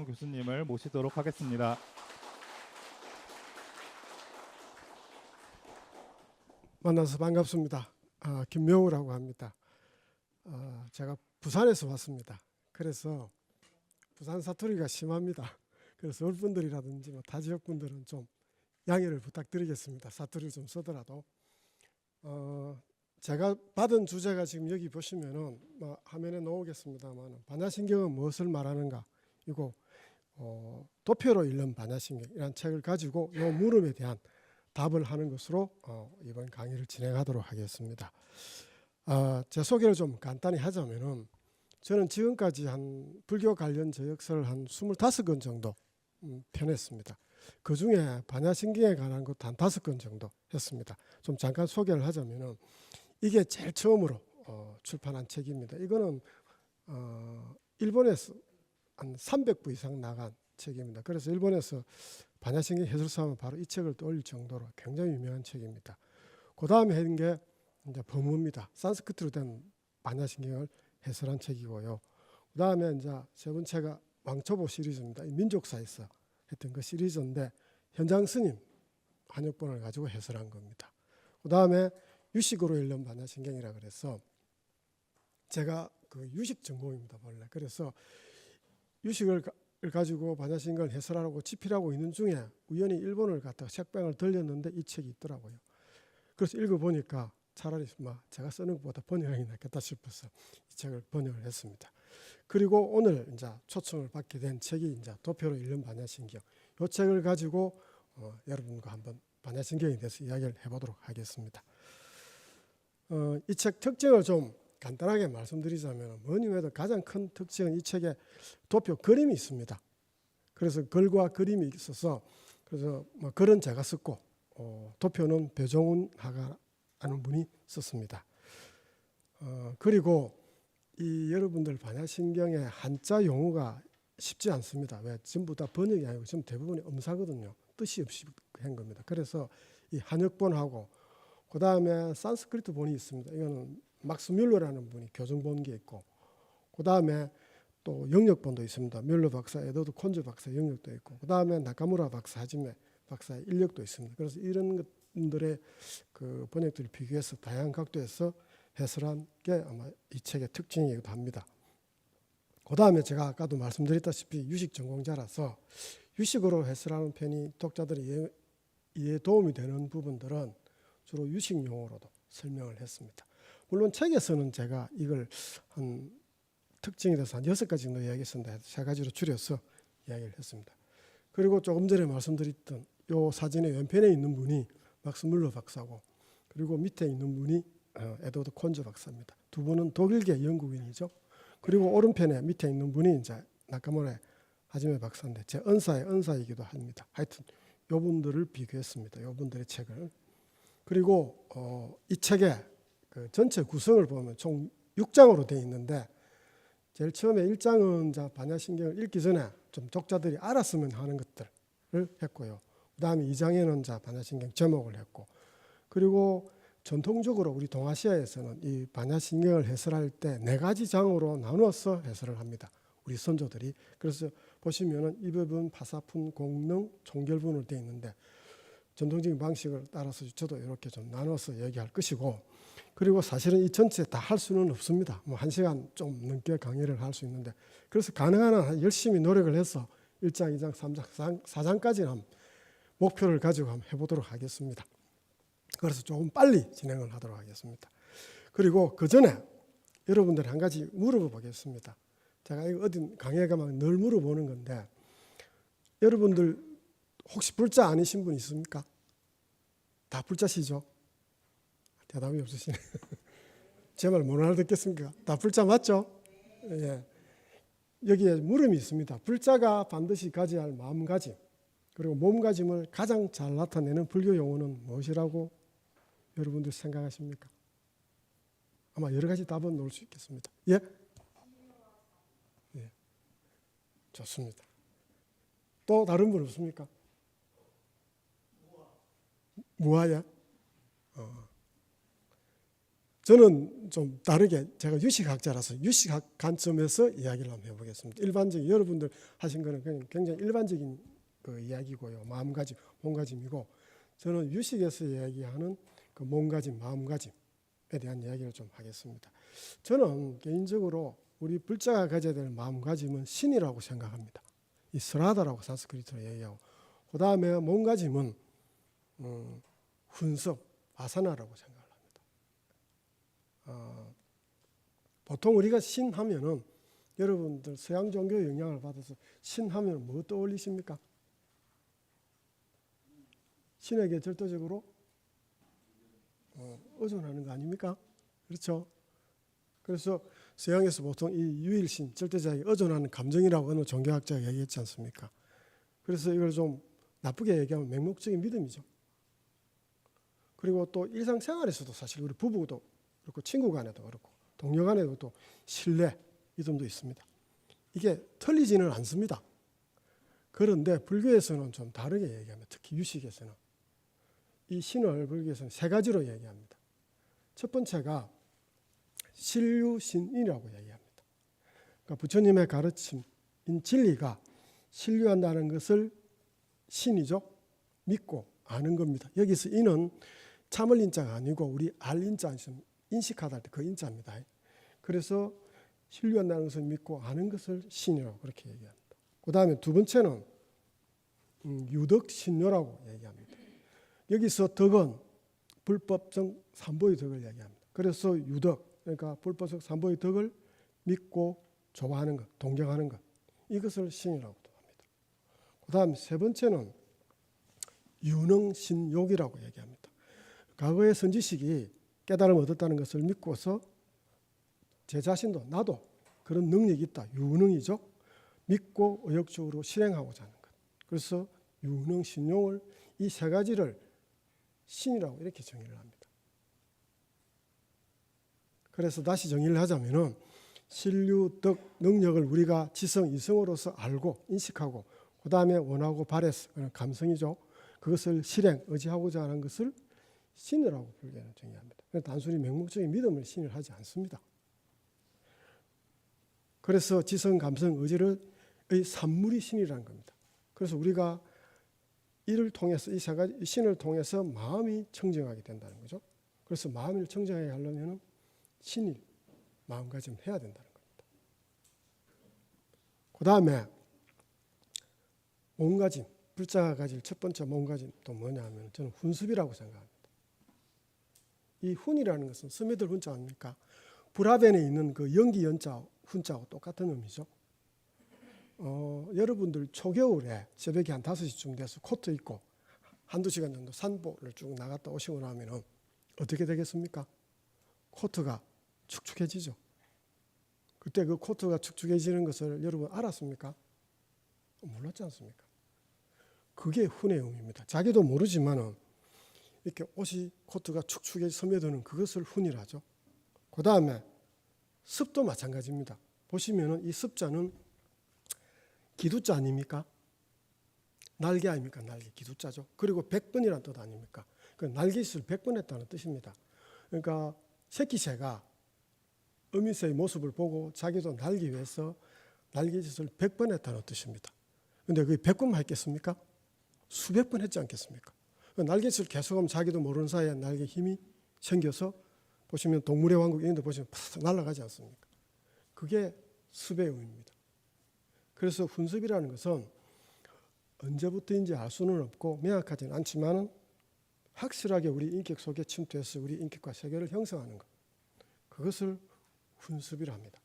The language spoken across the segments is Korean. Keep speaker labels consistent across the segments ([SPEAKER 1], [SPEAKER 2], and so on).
[SPEAKER 1] 김명훈 교수님을 모시도록 하겠습니다.
[SPEAKER 2] 만나서 반갑습니다. 김명우라고 합니다. 제가 부산에서 왔습니다. 그래서 부산 사투리가 심합니다. 그래서 서울분들이라든지 타 지역분들은 좀 양해를 부탁드리겠습니다. 사투리를 좀 쓰더라도. 제가 받은 주제가 지금 여기 보시면은 화면에 나오겠습니다만 반야신경은 무엇을 말하는가, 이거 도표로 읽는 반야신경이라는 책을 가지고 이 물음에 대한 답을 하는 것으로 이번 강의를 진행하도록 하겠습니다. 제 소개를 좀 간단히 하자면은, 저는 지금까지 한 불교 관련 저역서를 한 25권 정도 펴냈습니다. 그 중에 반야신경에 관한 것도 한 5권 정도 했습니다. 좀 잠깐 소개를 하자면은, 이게 제일 처음으로 출판한 책입니다. 이거는 일본에서 한 300부 이상 나간 책입니다. 그래서 일본에서 반야신경 해설사하면 바로 이 책을 떠올릴 정도로 굉장히 유명한 책입니다. 그 다음에 한 게 이제 법문입니다. 산스크리트로 된 반야신경을 해설한 책이고요. 그 다음에 이제 세 번째가 왕초보 시리즈입니다. 민족사에서 했던 그 시리즈인데 현장 스님 한역본을 가지고 해설한 겁니다. 그 다음에 유식으로 읽는 반야신경이라 그래서, 제가 그 유식 전공입니다 원래. 그래서 유식을 가지고 반야신경을 해설하라고 집필하고 있는 중에 우연히 일본을 갔다가 책방을 들렸는데 이 책이 있더라고요. 그래서 읽어보니까 차라리 제가 쓰는 것보다 번역이 낫겠다 싶어서 이 책을 번역을 했습니다. 그리고 오늘 이제 초청을 받게 된 책이 이제 도표로 읽는 반야신경. 이 책을 가지고 여러분과 한번 반야신경에 대해서 이야기를 해보도록 하겠습니다. 이 책 특징을 좀 간단하게 말씀드리자면, 뭐니 뭐해도 가장 큰 특징은 이 책에 도표 그림이 있습니다. 그래서 글과 그림이 있어서, 그래서 글은 제가 썼고 도표는 배종훈 하가라는 분이 썼습니다. 그리고 이 여러분들 반야신경의 한자 용어가 쉽지 않습니다. 왜? 전부 다 번역이 아니고 지금 대부분이 엄사거든요. 뜻이 없이 한 겁니다. 그래서 이 한역본하고 그 다음에 산스크리트 본이 있습니다. 이거는 막스 뮬러라는 분이 교정본 게 있고, 그 다음에 또 영역본도 있습니다. 뮬러 박사, 에드워드 콘즈 박사 영역도 있고, 그 다음에 나카무라 박사, 하지메 박사의 인력도 있습니다. 그래서 이런 것들의 그 번역들을 비교해서 다양한 각도에서 해설한 게 아마 이 책의 특징이기도 합니다. 그 다음에 제가 아까도 말씀드렸다시피 유식 전공자라서 유식으로 해설하는 편이 독자들이 이해에 도움이 되는 부분들은 주로 유식 용어로도 설명을 했습니다. 물론 책에서는 제가 이걸 한 특징에 대해서 한 6가지 정도 이야기했었는데 3가지로 줄여서 이야기를 했습니다. 그리고 조금 전에 말씀드렸던 이 사진의 왼편에 있는 분이 막스 뮬러 박사고, 그리고 밑에 있는 분이 에드워드 콘즈 박사입니다. 두 분은 독일계 영국인이죠. 그리고 오른편에 밑에 있는 분이 이제 나카무라 하지메 박사인데 제 은사의 은사이기도 합니다. 하여튼 이분들을 비교했습니다. 이분들의 책을. 그리고 이 책의 그 전체 구성을 보면 총 6장으로 되어 있는데, 제일 처음에 1장은 반야신경을 읽기 전에 좀 독자들이 알았으면 하는 것들을 했고요. 그 다음에 2장에는 반야신경 제목을 했고, 그리고 전통적으로 우리 동아시아에서는 이 반야신경을 해설할 때 4가지 장으로 나누어서 해설을 합니다. 우리 선조들이. 그래서 보시면은 이 부분 파사푼, 공능, 총결분으로 되어 있는데, 전통적인 방식을 따라서 저도 이렇게 좀 나눠서 얘기할 것이고, 그리고 사실은 이 전체 다 할 수는 없습니다. 1시간 좀 넘게 강의를 할 수 있는데, 그래서 가능한 한 열심히 노력을 해서 1장, 2장, 3장, 4장까지는 목표를 가지고 한번 해보도록 하겠습니다. 그래서 조금 빨리 진행을 하도록 하겠습니다. 그리고 그 전에 여러분들 한 가지 물어봐 보겠습니다. 제가 이거 어디 강의에 가면 늘 물어보는 건데, 여러분들 혹시 불자 아니신 분 있습니까? 다 불자시죠? 대답이 없으시네. 제 말 못 알아듣겠습니까? 다 불자 맞죠? 예. 여기에 물음이 있습니다. 불자가 반드시 가져야 할 마음가짐, 그리고 몸가짐을 가장 잘 나타내는 불교 용어는 무엇이라고 여러분들 생각하십니까? 아마 여러 가지 답은 나올 수 있겠습니다. 예? 예. 좋습니다. 또 다른 분 없습니까? 무아야? 저는 좀 다르게 제가 유식학자라서 유식학 관점에서 이야기를 한번 해보겠습니다. 일반적인 여러분들 하신 거는 그냥 굉장히 일반적인 그 이야기고요. 마음가짐, 몸가짐이고 저는 유식에서 이야기하는 그 몸가짐, 마음가짐에 대한 이야기를 좀 하겠습니다. 저는 개인적으로 우리 불자가 가져야 될 마음가짐은 신이라고 생각합니다. 이 스라다라고 산스크리트로 얘기하고 그 다음에 몸가짐은 훈섭, 아사나라고 생각합니다. 보통 우리가 신하면은 여러분들 서양 종교 영향을 받아서 신하면 뭐 떠올리십니까? 신에게 절대적으로 의존하는 거 아닙니까? 그렇죠? 그래서 서양에서 보통 이 유일신, 절대자에게 의존하는 감정이라고 어느 종교학자가 얘기했지 않습니까? 그래서 이걸 좀 나쁘게 얘기하면 맹목적인 믿음이죠. 그리고 또 일상생활에서도 사실 우리 부부도 그렇고 친구 간에도 그렇고 동료 간에도 또 신뢰, 믿음도 있습니다. 이게 틀리지는 않습니다. 그런데 불교에서는 좀 다르게 얘기합니다. 특히 유식에서는. 이 신을 불교에서는 세 가지로 얘기합니다. 첫 번째가 신류신이라고 얘기합니다. 그러니까 부처님의 가르침인 진리가 신류한다는 것을 신이죠. 믿고 아는 겁니다. 여기서 이는 참을 인자가 아니고 우리 알 인자, 인식하다 할 때 그 인자입니다. 그래서 신류한다는 것을 믿고 아는 것을 신이라고 그렇게 얘기합니다. 그 다음에 두 번째는 유덕신료라고 얘기합니다. 여기서 덕은 불법성 삼보의 덕을 얘기합니다. 그래서 유덕, 그러니까 불법성 삼보의 덕을 믿고 좋아하는 것, 동경하는 것, 이것을 신이라고도 합니다. 그 다음 세 번째는 유능신욕이라고 얘기합니다. 과거의 선지식이 깨달음을 얻었다는 것을 믿고서 제 자신도 나도 그런 능력이 있다. 유능이죠. 믿고 의욕적으로 실행하고자 하는 것. 그래서 유능신용을 이 세 가지를 신이라고 이렇게 정의를 합니다. 그래서 다시 정의를 하자면은 신류덕 능력을 우리가 지성 이성으로서 알고 인식하고 그 다음에 원하고 바래서 감성이죠. 그것을 실행 의지하고자 하는 것을 신이라고 불교는 정의합니다. 단순히 맹목적인 믿음을 신을 하지 않습니다. 그래서 지성, 감성, 의지의 산물이 신이라는 겁니다. 그래서 우리가 이를 통해서 이 세 가지 신을 통해서 마음이 청정하게 된다는 거죠. 그래서 마음을 청정하게 하려면 신이 마음가짐 해야 된다는 겁니다. 그 다음에 몸가짐, 불자가 가질 첫 번째 몸가짐 또 뭐냐 하면 저는 훈습이라고 생각합니다. 이 훈이라는 것은 스며들 훈자 아닙니까? 불화변에 있는 그 연기 연자 훈자하고 똑같은 의미죠. 여러분들 초겨울에 새벽에 한 5시쯤 돼서 코트 입고 한두 시간 정도 산보를 쭉 나갔다 오시고 나면 어떻게 되겠습니까? 코트가 축축해지죠. 그때 그 코트가 축축해지는 것을 여러분 알았습니까? 몰랐지 않습니까? 그게 훈의 의미입니다. 자기도 모르지만은 이렇게 옷이 코트가 축축해 스며드는 그것을 훈이라죠. 그 다음에 습도 마찬가지입니다. 보시면은 이 습자는 기두자 아닙니까? 날개 아닙니까? 날개, 기두자죠. 그리고 100번이라는 뜻 아닙니까? 그 날개짓을 100번 했다는 뜻입니다. 그러니까 새끼새가 어미새의 모습을 보고 자기도 날기 위해서 날개짓을 100번 했다는 뜻입니다. 그런데 그게 100번만 했겠습니까? 수백 번 했지 않겠습니까? 날개짓을 계속하면 자기도 모르는 사이에 날개 힘이 생겨서 보시면 동물의 왕국 이런 데 보시면 팍 날아가지 않습니까? 그게 습의 의미입니다. 그래서 훈습이라는 것은 언제부터인지 알 수는 없고 명확하지는 않지만 확실하게 우리 인격 속에 침투해서 우리 인격과 세계를 형성하는 것. 그것을 훈습이라 합니다.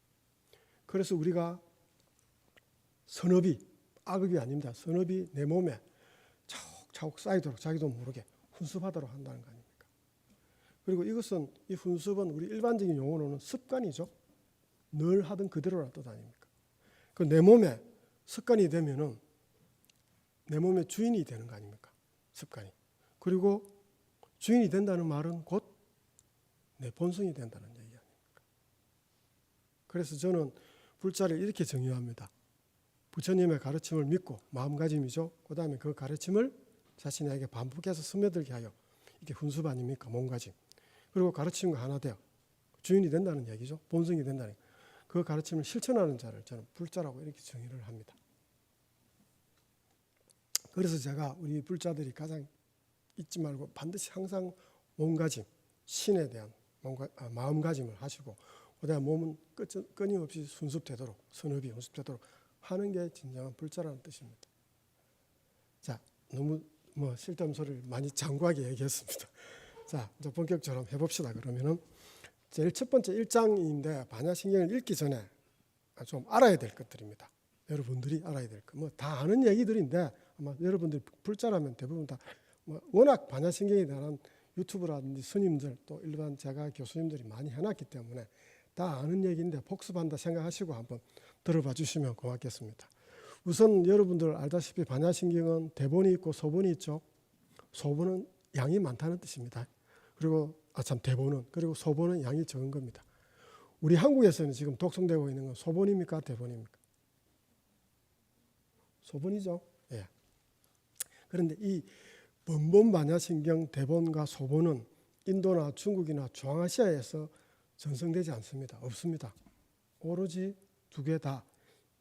[SPEAKER 2] 그래서 우리가 선업이, 악업이 아닙니다. 선업이 내 몸에 차곡차곡 쌓이도록 자기도 모르게 훈습하도록 한다는 거 아닙니까? 그리고 이것은 이 훈습은 우리 일반적인 용어로는 습관이죠. 늘 하던 그대로라는 뜻 아닙니까? 그 내 몸에 습관이 되면은 내 몸의 주인이 되는 거 아닙니까? 습관이. 그리고 주인이 된다는 말은 곧 내 본성이 된다는 얘기 아닙니까? 그래서 저는 불자를 이렇게 정의합니다. 부처님의 가르침을 믿고 마음가짐이죠. 그 다음에 그 가르침을 자신에게 반복해서 스며들게 하여 이게 훈습 아닙니까? 몸가짐. 그리고 가르침과 하나 되어 주인이 된다는 얘기죠. 본성이 된다는 얘기. 그 가르침을 실천하는 자를 저는 불자라고 이렇게 정의를 합니다. 그래서 제가 우리 불자들이 가장 잊지 말고 반드시 항상 몸가짐, 신에 대한 마음가짐을 하시고 그다음 몸은 끊임없이 순습되도록 선업이 연습되도록 하는 게 진정한 불자라는 뜻입니다. 자, 너무 쓸데없는 소리를 많이 장구하게 얘기했습니다. 자, 이제 본격적으로 해봅시다. 그러면은 제일 첫 번째 1장인데 반야신경을 읽기 전에 좀 알아야 될 것들입니다. 여러분들이 알아야 될 것. 다 아는 얘기들인데 아마 여러분들이 불자라면 대부분 다 워낙 반야신경에 대한 유튜브라든지 스님들 또 일반 제가 교수님들이 많이 해놨기 때문에 다 아는 얘기인데 복습한다 생각하시고 한번 들어봐 주시면 고맙겠습니다. 우선 여러분들 알다시피 반야신경은 대본이 있고 소본이 있죠. 소본은 양이 많다는 뜻입니다. 그리고 대본은 그리고 소본은 양이 적은 겁니다. 우리 한국에서는 지금 독송되고 있는 건 소본입니까 대본입니까? 소본이죠. 예. 그런데 이 번본 반야신경 대본과 소본은 인도나 중국이나 중앙아시아에서 전성되지 않습니다. 없습니다. 오로지 두 개 다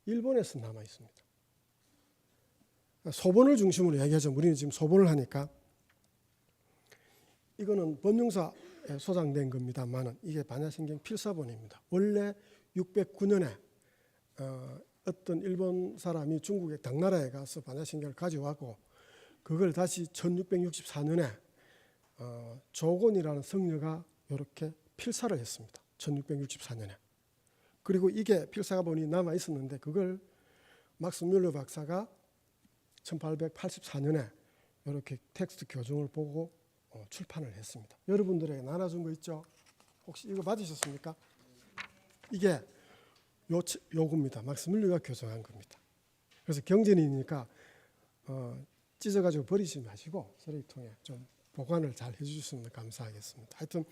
[SPEAKER 2] 일본에서 남아 있습니다. 소본을 중심으로 얘기하죠. 우리는 지금 소본을 하니까 이거는 법륜사에 소장된 겁니다만 이게 반야신경 필사본입니다. 원래 609년에 어떤 일본 사람이 중국의 당나라에 가서 반야신경을 가져왔고 그걸 다시 1664년에 조곤이라는 성녀가 이렇게 필사를 했습니다. 1664년에. 그리고 이게 필사본이 남아 있었는데 그걸 막스 뮬러 박사가 1884년에 이렇게 텍스트 교정을 보고 출판을 했습니다. 여러분들에게 나눠준 거 있죠? 혹시 이거 받으셨습니까? 이게 요겁니다. 막스 뮬러가 교정한 겁니다. 그래서 경전이니까 찢어가지고 버리지 마시고 쓰레기통에 좀 보관을 잘 해주셨으면 감사하겠습니다. 하여튼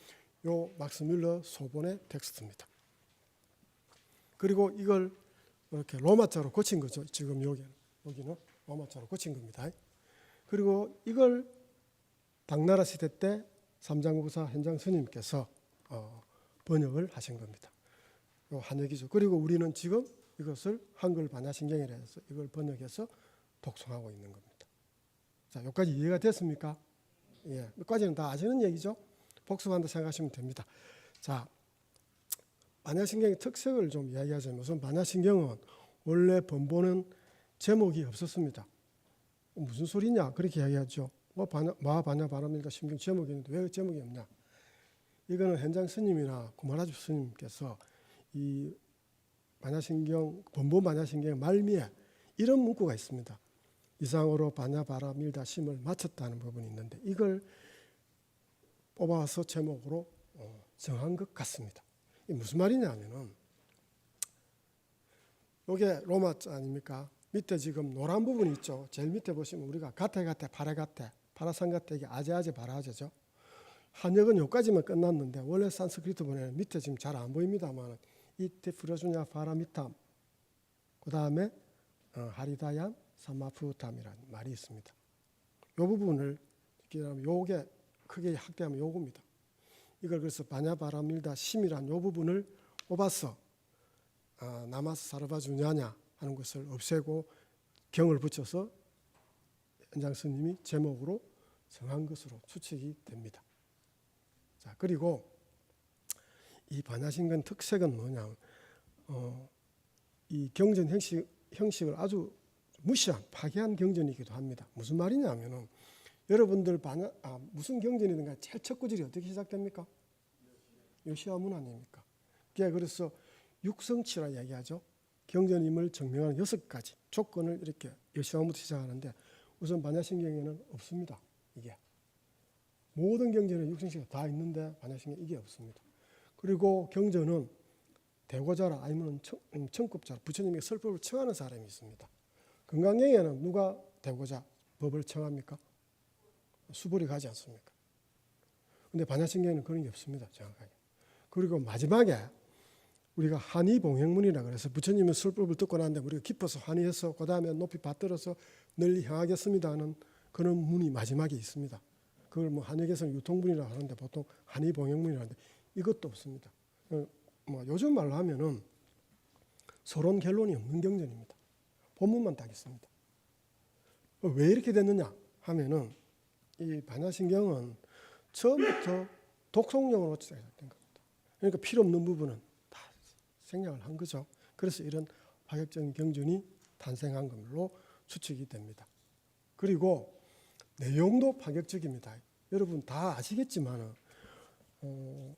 [SPEAKER 2] 요 막스 뮬러 소본의 텍스트입니다. 그리고 이걸 이렇게 로마자로 고친 거죠. 지금 여기는 로마자로 고친 겁니다. 그리고 이걸 당나라 시대 때 삼장구사 현장 스님께서 번역을 하신 겁니다. 요 한역이죠. 그리고 우리는 지금 이것을 한글 반야신경이라 해서 이걸 번역해서 독송하고 있는 겁니다. 자, 여기까지 이해가 됐습니까? 예, 여기까지는 다 아시는 얘기죠. 복습한다 생각하시면 됩니다. 자, 반야신경의 특색을 좀 이야기하자면 우선 반야신경은 원래 번본은 제목이 없었습니다. 무슨 소리냐 그렇게 이야기하죠. 마반야 바람일가 신경 제목이 있는데 왜 제목이 없냐. 이거는 현장 스님이나 구마라주 스님께서 이 반야신경 번본 반야신경 말미에 이런 문구가 있습니다. 이상으로 반야 바람일다 심을 마쳤다는 부분이 있는데 이걸 뽑아서 제목으로 정한 것 같습니다. 이게 무슨 말이냐면은 이게 로마자 아닙니까? 밑에 지금 노란 부분이 있죠. 제일 밑에 보시면 우리가 가테 파레 가테 파라산 가테 이게 아제 바라제죠. 한역은 여기까지만 끝났는데 원래 산스크리트 본에는 밑에 지금 잘 안 보입니다만 이테 프라주냐 파라미탐 그 다음에 하리다얀 사마푸탐이라는 말이 있습니다. 이 부분을 요게 크게 확대하면 요겁니다. 이걸 그래서 바냐바라밀다 심이란 요 부분을 뽑아서 나마스 사르바주냐냐 하는 것을 없애고 경을 붙여서 현장 스님이 제목으로 정한 것으로 추측이 됩니다. 자, 그리고 이 반야신경 특색은 뭐냐? 이 경전 형식을 아주 무시한 파괴한 경전이기도 합니다. 무슨 말이냐면은 여러분들 무슨 경전이든가 제일 첫 구절이 어떻게 시작됩니까? 요시아문 아닙니까? 그래서 육성치라 얘기하죠. 경전임을 증명하는 6가지 조건을 이렇게 요시아문부터 시작하는데 우선 반야신경에는 없습니다. 이게 모든 경전에 육성치가 다 있는데 반야신경 이게 없습니다. 그리고 경전은 대고자라 아니면 청급자라 부처님에게 설법을 청하는 사람이 있습니다. 금강경에는 누가 대고자 법을 청합니까? 수불이 가지 않습니까? 그런데 반야신경에는 그런 게 없습니다. 정확하게. 그리고 마지막에 우리가 한의봉행문이라 그래서 부처님의 설법을 듣고 난 다음에 우리가 깊어서 환희해서 그 다음에 높이 받들어서 널리 향하겠습니다 하는 그런 문이 마지막에 있습니다. 그걸 한역에서는 유통문이라고 하는데 보통 한의봉행문이라고 하는데 이것도 없습니다. 요즘 말로 하면은 서론 결론이 없는 경전입니다. 본문만 딱 있습니다. 왜 이렇게 됐느냐 하면은 이 반야신경은 처음부터 독송용으로 시작된 겁니다. 그러니까 필요 없는 부분은 다 생략을 한 거죠. 그래서 이런 파격적인 경전이 탄생한 걸로 추측이 됩니다. 그리고 내용도 파격적입니다. 여러분 다 아시겠지만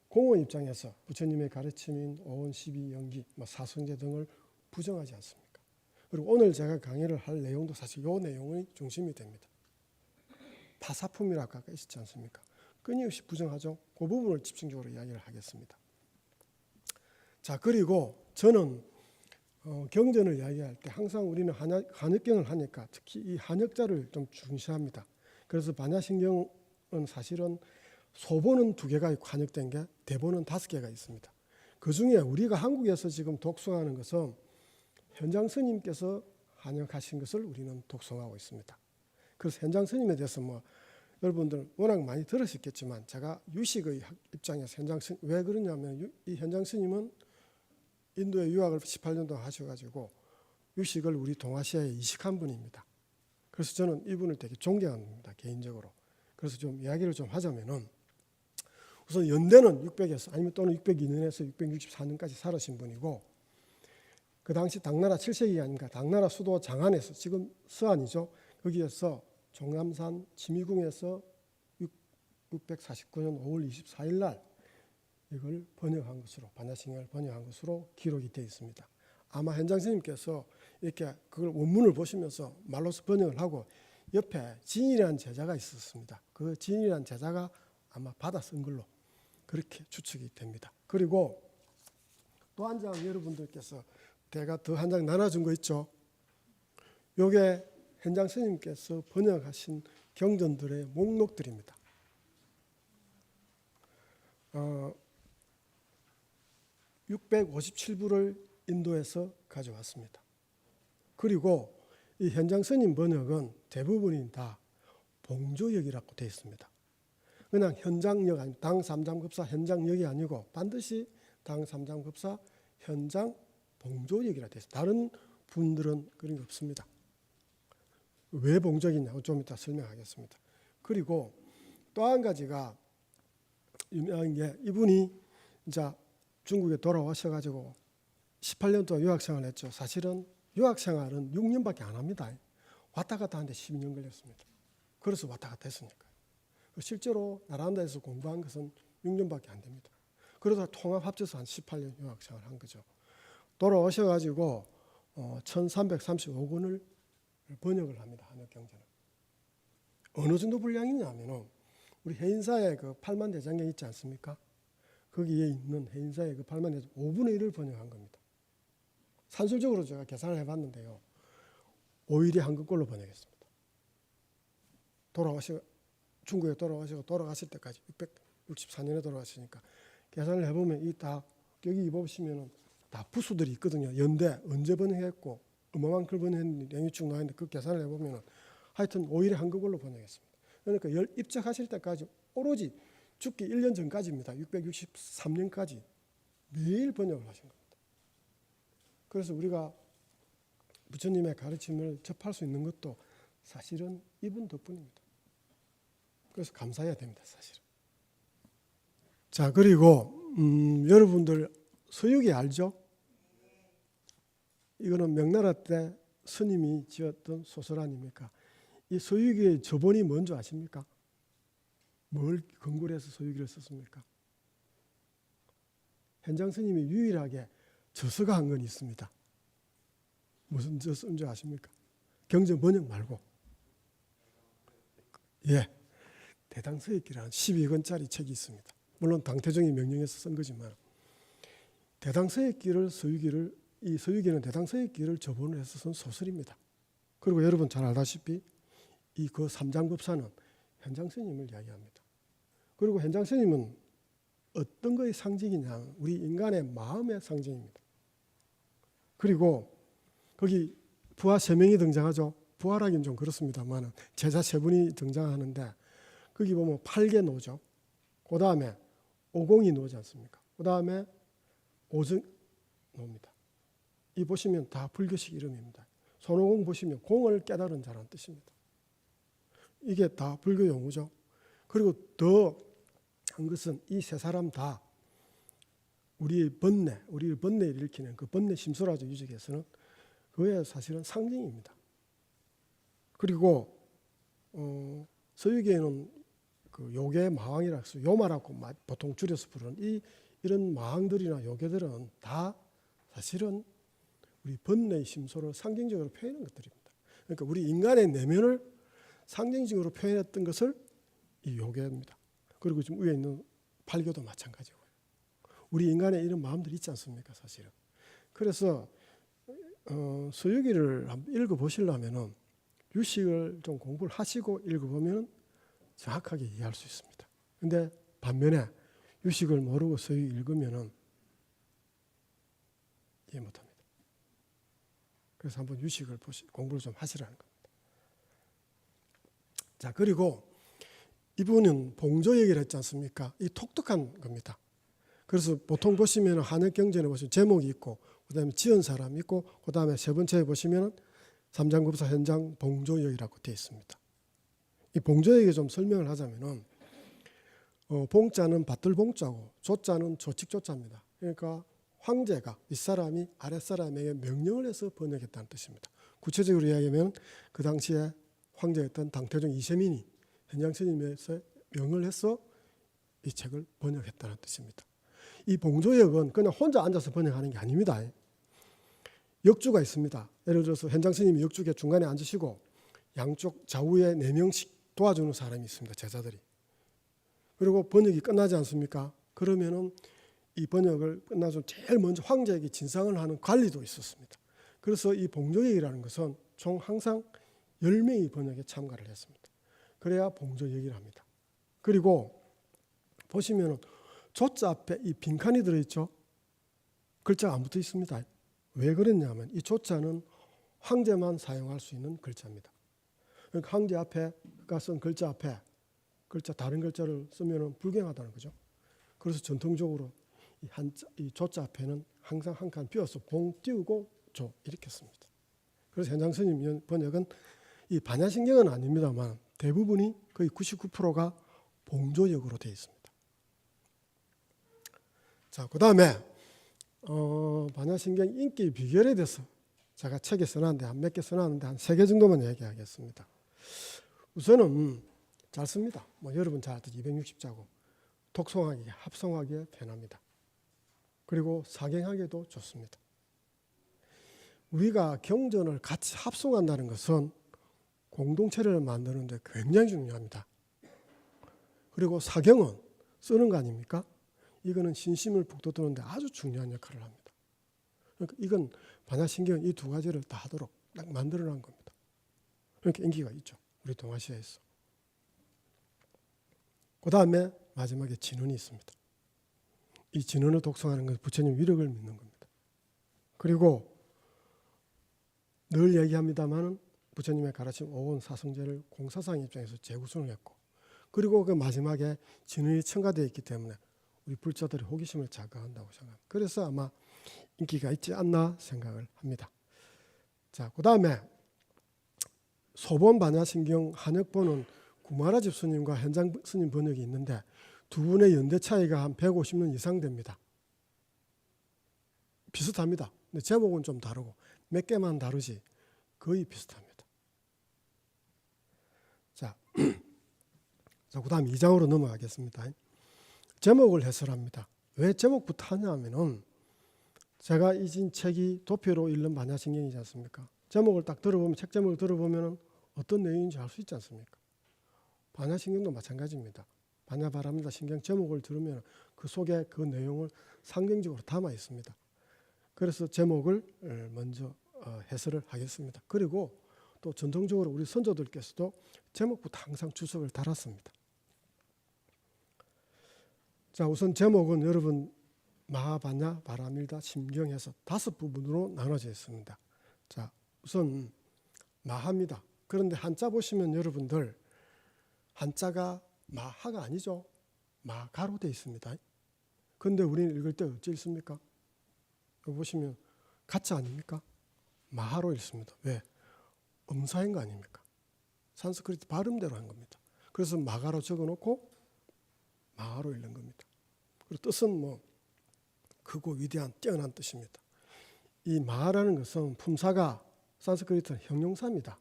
[SPEAKER 2] 공원 입장에서 부처님의 가르침인 오원, 십이, 영기, 사성제 등을 부정하지 않습니까? 그리고 오늘 제가 강의를 할 내용도 사실 이 내용의 중심이 됩니다. 파사품이라고 아까 있었지 않습니까? 끊임없이 부정하죠. 그 부분을 집중적으로 이야기를 하겠습니다. 자, 그리고 저는 경전을 이야기할 때 항상 우리는 한역경을 하니까 특히 이 한역자를 좀 중시합니다. 그래서 반야신경은 사실은 소본은 2개가 있고 한역된 게 대본은 5개가 있습니다. 그 중에 우리가 한국에서 지금 독송하는 것은 현장 스님께서 한역하신 것을 우리는 독송하고 있습니다. 그래서 현장 스님에 대해서 여러분들 워낙 많이 들으셨겠지만 제가 유식의 입장에서 현장 스님 왜 그러냐면 이 현장 스님은 인도에 유학을 18년 동안 하셔가지고 유식을 우리 동아시아에 이식한 분입니다. 그래서 저는 이분을 되게 존경합니다, 개인적으로. 그래서 좀 이야기를 좀 하자면은 우선 연대는 600에서 아니면 또는 602년에서 664년까지 살아신 분이고 그 당시 당나라 7세기 아닌가 당나라 수도 장안에서 지금 서안이죠. 거기에서 종남산 지미궁에서 649년 5월 24일 날 이걸 번역한 것으로 반야신경을 번역한 것으로 기록이 되어 있습니다. 아마 현장 스님께서 이렇게 그걸 원문을 보시면서 말로서 번역을 하고 옆에 진이라는 제자가 있었습니다. 그 진이라는 제자가 아마 받아 쓴 걸로 그렇게 추측이 됩니다. 그리고 또 한 장 여러분들께서 제가 더 한 장 나눠준 거 있죠. 요게 현장 스님께서 번역하신 경전들의 목록들입니다. 657부를 인도에서 가져왔습니다. 그리고 이 현장 스님 번역은 대부분이 다 봉조역이라고 되어 있습니다. 그냥 현장역 아니 당 삼장급사 현장역이 아니고 반드시 당 삼장급사 현장 봉조역이라 되어 있습니다. 다른 분들은 그런 게 없습니다. 왜 봉조역이냐고 좀 이따 설명하겠습니다. 그리고 또 한 가지가 유명한 게 이분이 이제 중국에 돌아오셔가지고 18년 동안 유학생활을 했죠. 사실은 유학생활은 6년밖에 안 합니다. 왔다 갔다 하는데 12년 걸렸습니다. 그래서 왔다 갔다 했으니까. 실제로 나란다에서 공부한 것은 6년밖에 안 됩니다. 그러다 통합 합쳐서 한 18년 유학생활을 한 거죠. 돌아오셔가지고 1335권을 번역을 합니다. 한역경전을. 어느 정도 분량이냐면은 우리 해인사의 그 8만 대장경 있지 않습니까? 거기에 있는 해인사의 그 8만 대장경 5분의 1을 번역한 겁니다. 산술적으로 제가 계산을 해봤는데요. 5일이 한국걸로 번역했습니다. 중국에 돌아가실 때까지 664년에 돌아가시니까 계산을 해보면 이 다 여기 보시면은 다 부수들이 있거든요. 연대 언제 번역했고 얼마만큼 번역했는지 내용이 쭉 나와 있는데 그 계산을 해보면은 하여튼 5일에 한국어로 번역했습니다. 그러니까 입적하실 때까지 오로지 죽기 1년 전까지입니다. 663년까지 매일 번역을 하신 겁니다. 그래서 우리가 부처님의 가르침을 접할 수 있는 것도 사실은 이분 덕분입니다. 그래서 감사해야 됩니다, 사실은. 자, 그리고 여러분들 서유기 알죠? 이거는 명나라 때 스님이 지었던 소설 아닙니까? 이 서유기의 저본이 뭔지 아십니까? 뭘 근거로 해서 서유기를 썼습니까? 현장 스님이 유일하게 저서가 한 건 있습니다. 무슨 저서인지 아십니까? 경전 번역 말고. 예, 대당서익기라는 12권짜리 책이 있습니다. 물론 당태종이 명령해서 쓴 거지만 대당서익기를 이 서유기는 대당서익기를 저본을 해서 쓴 소설입니다. 그리고 여러분 잘 알다시피 이 그 삼장급사는 현장 스님을 이야기합니다. 그리고 현장 스님은 어떤 거의 상징이냐? 우리 인간의 마음의 상징입니다. 그리고 거기 부하 3명이 등장하죠. 부하라기는 좀 그렇습니다만 제자 3분이 등장하는데 거기 보면 8개 노죠. 그 다음에 오공이 노지 않습니까? 그 다음에 오증노입니다. 이 보시면 다 불교식 이름입니다. 손오공 보시면 공을 깨달은 자라는 뜻입니다. 이게 다 불교 용어죠. 그리고 더 한 것은 이 세 사람 다 우리의 우리의 번뇌를 일으키는 그 번뇌 심소라죠. 유적에서는 그게 사실은 상징입니다. 그리고 서유계에는 그 요계 마왕이라 해서 요마라고 보통 줄여서 부르는 이런 마왕들이나 요계들은 다 사실은 우리 번뇌의 심소를 상징적으로 표현한 것들입니다. 그러니까 우리 인간의 내면을 상징적으로 표현했던 것을 이 요계입니다. 그리고 지금 위에 있는 팔교도 마찬가지고요. 우리 인간의 이런 마음들이 있지 않습니까, 사실은. 그래서 서유기를 한번 읽어보시려면은 유식을 좀 공부를 하시고 읽어보면 정확하게 이해할 수 있습니다. 근데 반면에 유식을 모르고 서유기 읽으면은 이해 못합니다. 그래서 한번 유식을 공부를 좀 하시라는 겁니다. 자, 그리고 이분은 봉조 얘기를 했지 않습니까? 이 독특한 겁니다. 그래서 보통 보시면 한역경전에 보시면 제목이 있고 그다음에 지은 사람이 있고 그다음에 세 번째에 보시면 삼장급사 현장 봉조역이라고 되어 있습니다. 이 봉조역에 좀 설명을 하자면은 봉자는 밭들봉자고 조자는 조칙조자입니다. 그러니까 황제가 윗사람이 아랫사람에게 명령을 해서 번역했다는 뜻입니다. 구체적으로 이야기하면 그 당시에 황제였던 당태종 이세민이 현장스님에서 명을 해서 이 책을 번역했다는 뜻입니다. 이 봉조역은 그냥 혼자 앉아서 번역하는 게 아닙니다. 역주가 있습니다. 예를 들어서 현장스님이 역주에 중간에 앉으시고 양쪽 좌우에 4명씩 도와주는 사람이 있습니다. 제자들이. 그리고 번역이 끝나지 않습니까? 그러면은 이 번역을 끝나서 제일 먼저 황제에게 진상을 하는 관리도 있었습니다. 그래서 이 봉조역이라는 것은 총 항상 10명이 번역에 참가를 했습니다. 그래야 봉조역이라 합니다. 그리고 보시면은 조자 앞에 이 빈칸이 들어있죠. 글자가 안 붙어 있습니다. 왜 그랬냐면 이 조자는 황제만 사용할 수 있는 글자입니다. 그러니까 황제 앞에가 쓴 글자 앞에 다른 글자를 쓰면은 불경하다는 거죠. 그래서 전통적으로 이 조자 앞에는 항상 한 칸 비워서 봉 띄우고 조 이렇게 씁니다. 그래서 현장스님 번역은 이 반야신경은 아닙니다만 대부분이 거의 99%가 봉조역으로 되어 있습니다. 자, 그 다음에 반야신경 인기 비결에 대해서 제가 책에 써놨는데 한 몇 개 써놨는데 한 3개 정도만 얘기하겠습니다. 우선은 잘 씁니다. 여러분 잘 알듯이 260자고 독송하기에 합성하기에 편합니다. 그리고 사경하기도 좋습니다. 우리가 경전을 같이 합성한다는 것은 공동체를 만드는 데 굉장히 중요합니다. 그리고 사경은 쓰는 거 아닙니까? 이거는 신심을 북돋우는 데 아주 중요한 역할을 합니다. 그러니까 이건 반야신경 이 두 가지를 다 하도록 딱 만들어 놓은 겁니다. 그러니까 인기가 있죠. 우리 동아시아에서. 그 다음에 마지막에 진언이 있습니다. 이 진언을 독송하는 것은 부처님 위력을 믿는 겁니다. 그리고 늘 얘기합니다마는 부처님의 가르침 오원 사성제를 공사상 입장에서 재구성을 했고, 그리고 그 마지막에 진언이 첨가되어 있기 때문에 우리 불자들의 호기심을 자극한다고 생각합니다. 그래서 아마 인기가 있지 않나 생각을 합니다. 자, 그 다음에 소본 반야신경 한역본은 구마라집 스님과 현장 스님 번역이 있는데 두 분의 연대 차이가 한 150년 이상 됩니다. 비슷합니다. 근데 제목은 좀 다르고 몇 개만 다르지 거의 비슷합니다. 자, 그 다음 2장으로 넘어가겠습니다. 제목을 해설합니다. 왜 제목부터 하냐면은 제가 이진 책이 도표로 읽는 반야신경이지 않습니까? 제목을 딱 들어보면, 책 제목을 들어보면 어떤 내용인지 알 수 있지 않습니까? 반야신경도 마찬가지입니다. 반야바람이다 신경 제목을 들으면 그 속에 그 내용을 상징적으로 담아 있습니다. 그래서 제목을 먼저 해설을 하겠습니다. 그리고 또 전통적으로 우리 선조들께서도 제목부터 항상 주석을 달았습니다. 자, 우선 제목은 여러분 마하반야 바라밀다 심경에서 5부분으로 나눠져 있습니다. 자, 우선 마하입니다. 그런데 한자 보시면 여러분들 한자가 마하가 아니죠. 마가로 되어 있습니다. 그런데 우리는 읽을 때 어찌 읽습니까? 여기 보시면 가짜 아닙니까? 마하로 읽습니다. 왜? 음사인 거 아닙니까? 산스크리트 발음대로 한 겁니다. 그래서 마가로 적어놓고 마하로 읽는 겁니다. 그리고 뜻은 뭐 크고 위대한 뛰어난 뜻입니다. 이 마하라는 것은 품사가 산스크리트는 형용사입니다.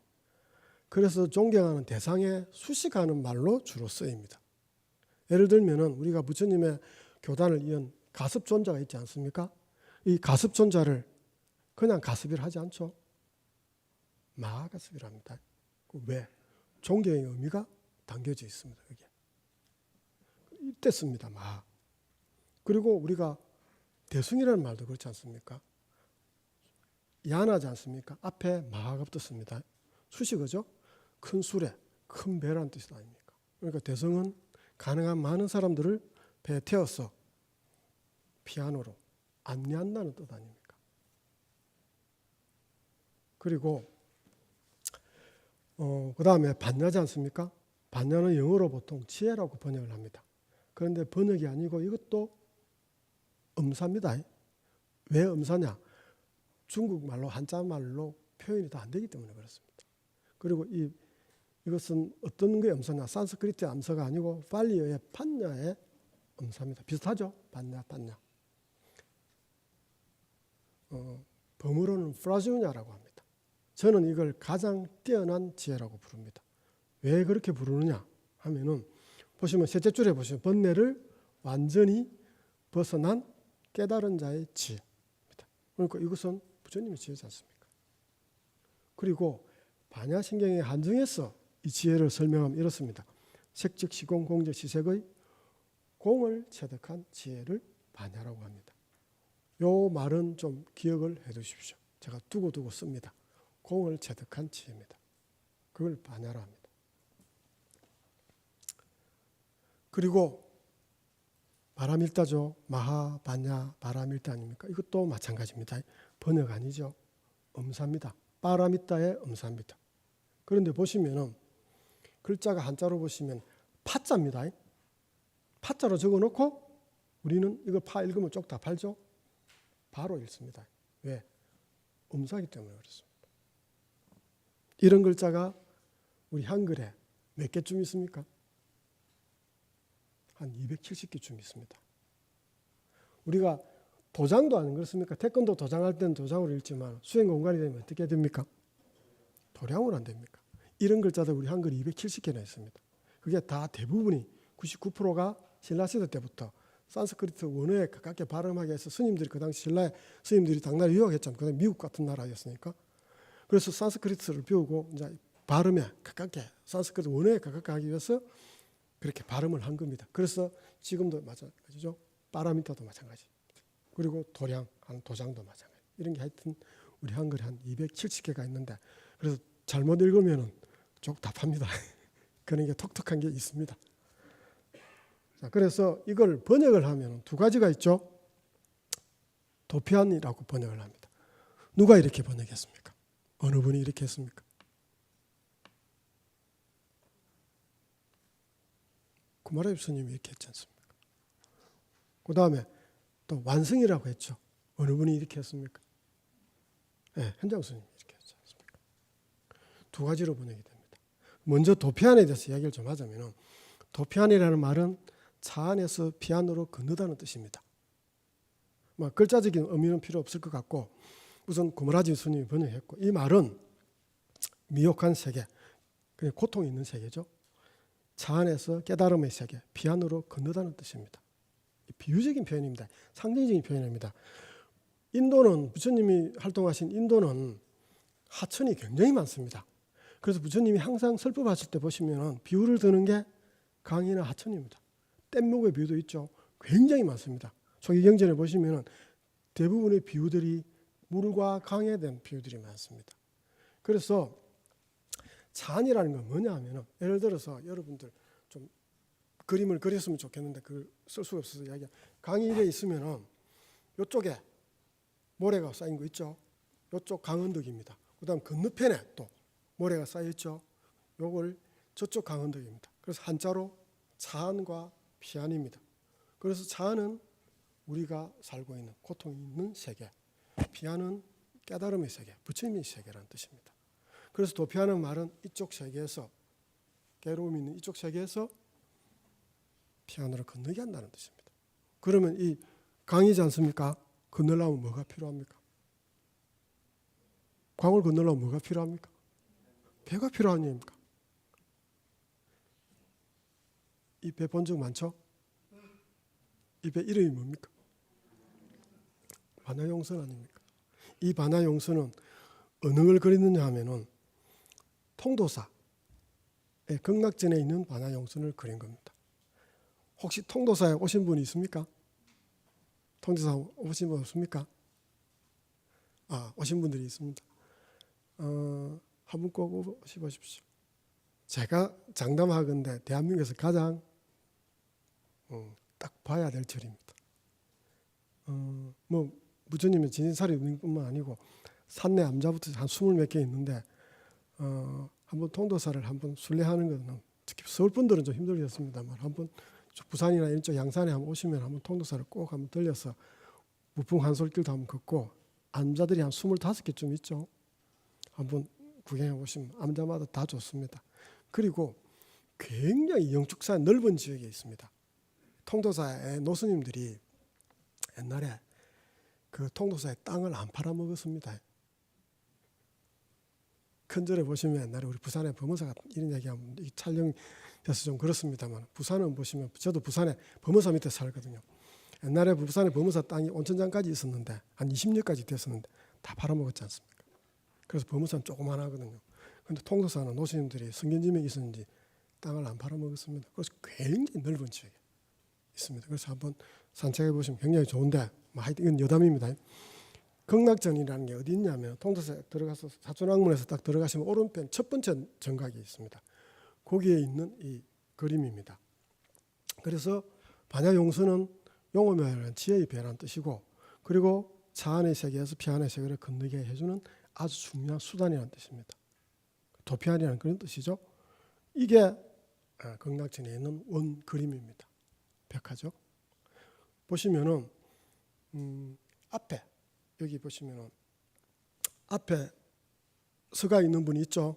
[SPEAKER 2] 그래서 존경하는 대상에 수식하는 말로 주로 쓰입니다. 예를 들면은 우리가 부처님의 교단을 이은 가습존자가 있지 않습니까? 이 가습존자를 그냥 가습이라 하지 않죠. 마하가습이라 합니다. 왜? 존경의 의미가 담겨져 있습니다. 여기에. 이때 씁니다. 마하. 그리고 우리가 대승이라는 말도 그렇지 않습니까? 야하지 않습니까? 앞에 마하가 붙었습니다. 수식어죠. 큰 수레, 큰 배라는 뜻이 아닙니까? 그러니까 대승은 가능한 많은 사람들을 배에 태워서 피아노로 안내한다는 뜻 아닙니까? 그리고 그 다음에 반야지 않습니까? 반야는 영어로 보통 지혜라고 번역을 합니다. 그런데 번역이 아니고 이것도 음사입니다. 왜 음사냐? 중국말로 한자말로 표현이 다 안 되기 때문에 그렇습니다. 그리고 이것은 어떤 게 음사냐? 산스크리트의 암사가 아니고 팔리어의 판야의 음사입니다. 비슷하죠? 판야. 범어로는 프라지우냐라고 합니다. 저는 이걸 가장 뛰어난 지혜라고 부릅니다. 왜 그렇게 부르느냐 하면은 보시면 셋째 줄에 보시면 번뇌를 완전히 벗어난 깨달은 자의 지혜입니다. 그러니까 이것은 부처님의 지혜지 않습니까? 그리고 반야신경에 한정해서 이 지혜를 설명하면 이렇습니다. 색즉 시공 공적 시색의 공을 체득한 지혜를 반야라고 합니다. 요 말은 좀 기억을 해 두십시오. 제가 두고 씁니다. 공을 체득한 지혜입니다. 그걸 반야라 합니다. 그리고 바라밀다죠. 마하, 반야, 바라밀다 아닙니까? 이것도 마찬가지입니다. 번역 아니죠. 음사입니다. 바라밀다의 음사입니다. 그런데 보시면은 글자가 한자로 보시면 파자입니다. 파자로 적어놓고 우리는 이걸 파 읽으면 쪽 다 팔죠. 바로 읽습니다. 왜? 음사이기 때문에 그렇습니다. 이런 글자가 우리 한글에 몇 개쯤 있습니까? 한 270개쯤 있습니다. 우리가 도장도 안 그렇습니까? 태권도 도장할 때는 도장으로 읽지만 수행 공간이 되면 어떻게 됩니까? 도량으로 안 됩니까? 이런 글자들 우리 한글이 270개나 있습니다. 그게 다 대부분이 99%가 신라시대 때부터 산스크리트 원어에 가깝게 발음하게 해서 스님들이 그 당시 신라 스님들이 당나라 유학했잖아요. 그다음에 미국 같은 나라였으니까. 그래서 산스크리트를 배우고 이제 발음에 가깝게 산스크리트 원어에 가깝게 하기 위해서 그렇게 발음을 한 겁니다. 그래서 지금도 마찬가지죠. 파라미터도 마찬가지. 그리고 도량, 도장도 마찬가지. 이런 게 하여튼 우리 한글에 한 270개가 있는데 그래서 잘못 읽으면 쪽 답합니다. 그런 게 톡톡한 게 있습니다. 자, 그래서 이걸 번역을 하면 두 가지가 있죠. 도피안이라고 번역을 합니다. 누가 이렇게 번역했습니까? 어느 분이 이렇게 했습니까? 구마라비 스님이 이렇게 했지 않습니까? 그 다음에 또 완승이라고 했죠. 어느 분이 이렇게 했습니까? 네, 현장 스님이 이렇게 했지 않습니까? 두 가지로 번역이 됩니다. 먼저 도피안에 대해서 이야기를 좀 하자면 도피안이라는 말은 차 안에서 피안으로 건너다는 뜻입니다. 글자적인 의미는 필요 없을 것 같고 우선 구마라지 스님이 번역했고 이 말은 미혹한 세계, 고통이 있는 세계죠. 차 안에서 깨달음의 세계, 피안으로 건너다는 뜻입니다. 비유적인 표현입니다. 상징적인 표현입니다. 인도는 부처님이 활동하신 인도는 하천이 굉장히 많습니다. 그래서 부처님이 항상 설법하실 때 보시면 비유를 드는 게 강이나 하천입니다. 뗏목의 비유도 있죠. 굉장히 많습니다. 초기경전에 보시면 대부분의 비유들이 물과 강에 대한 비유들이 많습니다. 그래서 찬이라는 건 뭐냐 하면 예를 들어서 여러분들 좀 그림을 그렸으면 좋겠는데 그걸 쓸 수가 없어서 이야기해. 강이 이래 있으면 이쪽에 모래가 쌓인 거 있죠. 이쪽 강언덕입니다. 그 다음 건너편에 또 모래가 쌓여 있죠. 요걸 저쪽 강언덕입니다. 그래서 한자로 차안과 피안입니다. 그래서 차안은 우리가 살고 있는 고통이 있는 세계, 도피하는 깨달음의 세계, 부처님의 세계라는 뜻입니다. 그래서 도피하는 말은 이쪽 세계에서, 괴로움이 있는 이쪽 세계에서 피안으로 건너게 한다는 뜻입니다. 그러면 이 강이지 않습니까? 건너려면 뭐가 필요합니까? 강을 건너려면 뭐가 필요합니까? 배가 필요한 얘기입니까? 이 배 본 적 많죠? 이 배 이름이 뭡니까? 반야용선 아닙니까? 이 반야용선은 어느 걸 그리느냐 하면은 통도사의 극락전에 있는 반야용선을 그린 겁니다. 혹시 통도사에 오신 분이 있습니까? 통도사 오신 분 없습니까? 오신 분들이 있습니다. 한 분 꼭 오십시오. 제가 장담하건대 대한민국에서 가장 딱 봐야 될 절입니다. 뭐 부처님은 진인사리뿐만 아니고 산내 암자부터 한 20몇 개 있는데 한번 통도사를 한번 순례하는 것은 특히 서울 분들은 좀 힘들겠습니다만 한번 부산이나 이쪽 양산에 한번 오시면 한번 통도사를 꼭 한번 들려서 무풍 한솔길도 한번 걷고 암자들이 한 25개쯤 있죠. 한번 구경해 보시면 암자마다 다 좋습니다. 그리고 굉장히 영축사 넓은 지역에 있습니다. 통도사의 노스님들이 옛날에 그 통도사의 땅을 안 팔아먹었습니다. 큰 절에 보시면 옛날에 우리 부산에 범어사가 이런 얘기하면 촬영돼서 좀 그렇습니다만 부산은 보시면 저도 부산에 범어사 밑에 살거든요. 옛날에 부산에 범어사 땅이 온천장까지 있었는데 한 20년까지 됐었는데 다 팔아먹었지 않습니까? 그래서 범어사는 조그만하거든요. 그런데 통도사는 노스님들이 성견지명이 있었는지 땅을 안 팔아먹었습니다. 그래서 굉장히 넓은 지역에 있습니다. 그래서 한번 산책해 보시면 굉장히 좋은데 하여튼 이건 여담입니다. 극락전이라는 게 어디 있냐면 통도사에 들어가서 사촌학문에서 딱 들어가시면 오른편 첫 번째 정각이 있습니다. 거기에 있는 이 그림입니다. 그래서 반야용선은 용어묘라는 지혜의 배라는 뜻이고 그리고 차안의 세계에서 피안의 세계를 건너게 해주는 아주 중요한 수단이라는 뜻입니다. 도피안이라는 그런 뜻이죠. 이게 극락전에 있는 원 그림입니다. 벽화죠. 보시면은 앞에 여기 보시면은 앞에 서가 있는 분이 있죠.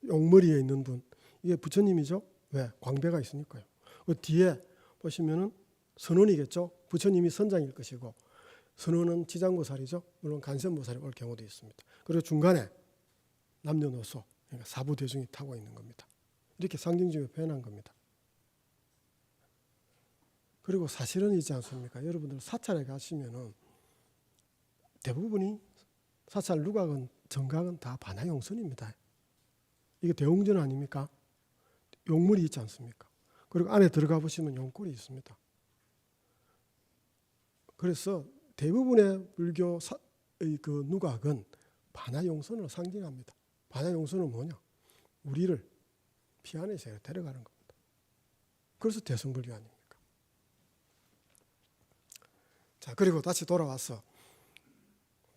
[SPEAKER 2] 용머리에 있는 분 이게 부처님이죠. 왜? 광배가 있으니까요. 그 뒤에 보시면은 선원이겠죠. 부처님이 선장일 것이고 선원은 지장보살이죠. 물론 간선보살이 올 경우도 있습니다. 그리고 중간에 남녀노소 그러니까 사부대중이 타고 있는 겁니다. 이렇게 상징적으로 표현한 겁니다. 그리고 사실은 있지 않습니까? 여러분들 사찰에 가시면은 대부분이 사찰 누각은 정각은 다 반야용선입니다. 이게 대웅전 아닙니까? 용물이 있지 않습니까? 그리고 안에 들어가 보시면 용골이 있습니다. 그래서 대부분의 불교의 그 누각은 반야용선을 상징합니다. 반야용선은 뭐냐? 우리를 피안의 세계로 데려가는 겁니다. 그래서 대승불교 아닙니까? 자, 그리고 다시 돌아와서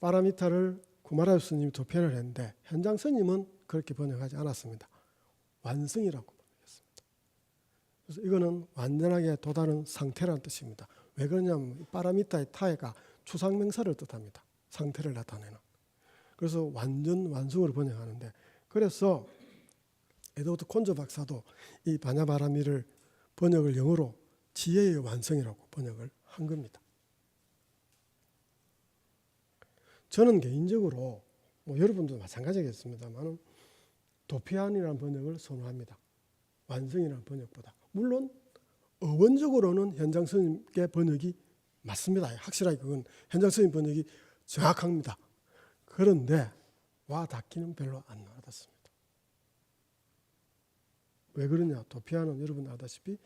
[SPEAKER 2] 파라미타를 구마라유 스님이 도편을 했는데 현장 스님은 그렇게 번역하지 않았습니다. 완성이라고 번역했습니다. 그래서 이거는 완전하게 도다른 상태라는 뜻입니다. 왜 그러냐면 파라미타의 타해가 추상명사를 뜻합니다. 상태를 나타내는. 그래서 완전 완성으로 번역하는데 그래서 에드워드 콘저 박사도 이 바냐바라미를 번역을 영어로 지혜의 완성이라고 번역을 한 겁니다. 저는 개인적으로 여러분도 마찬가지겠습니다만 도피안이라는 번역을 선호합니다. 완성이라는 번역보다. 물론 어원적으로는 현장 스님의 번역이 맞습니다. 확실하게 그건 현장 스님 번역이 정확합니다. 그런데 와 닿기는 별로 안 와닿습니다. 왜 그러냐? 도피안은 여러분 아다시피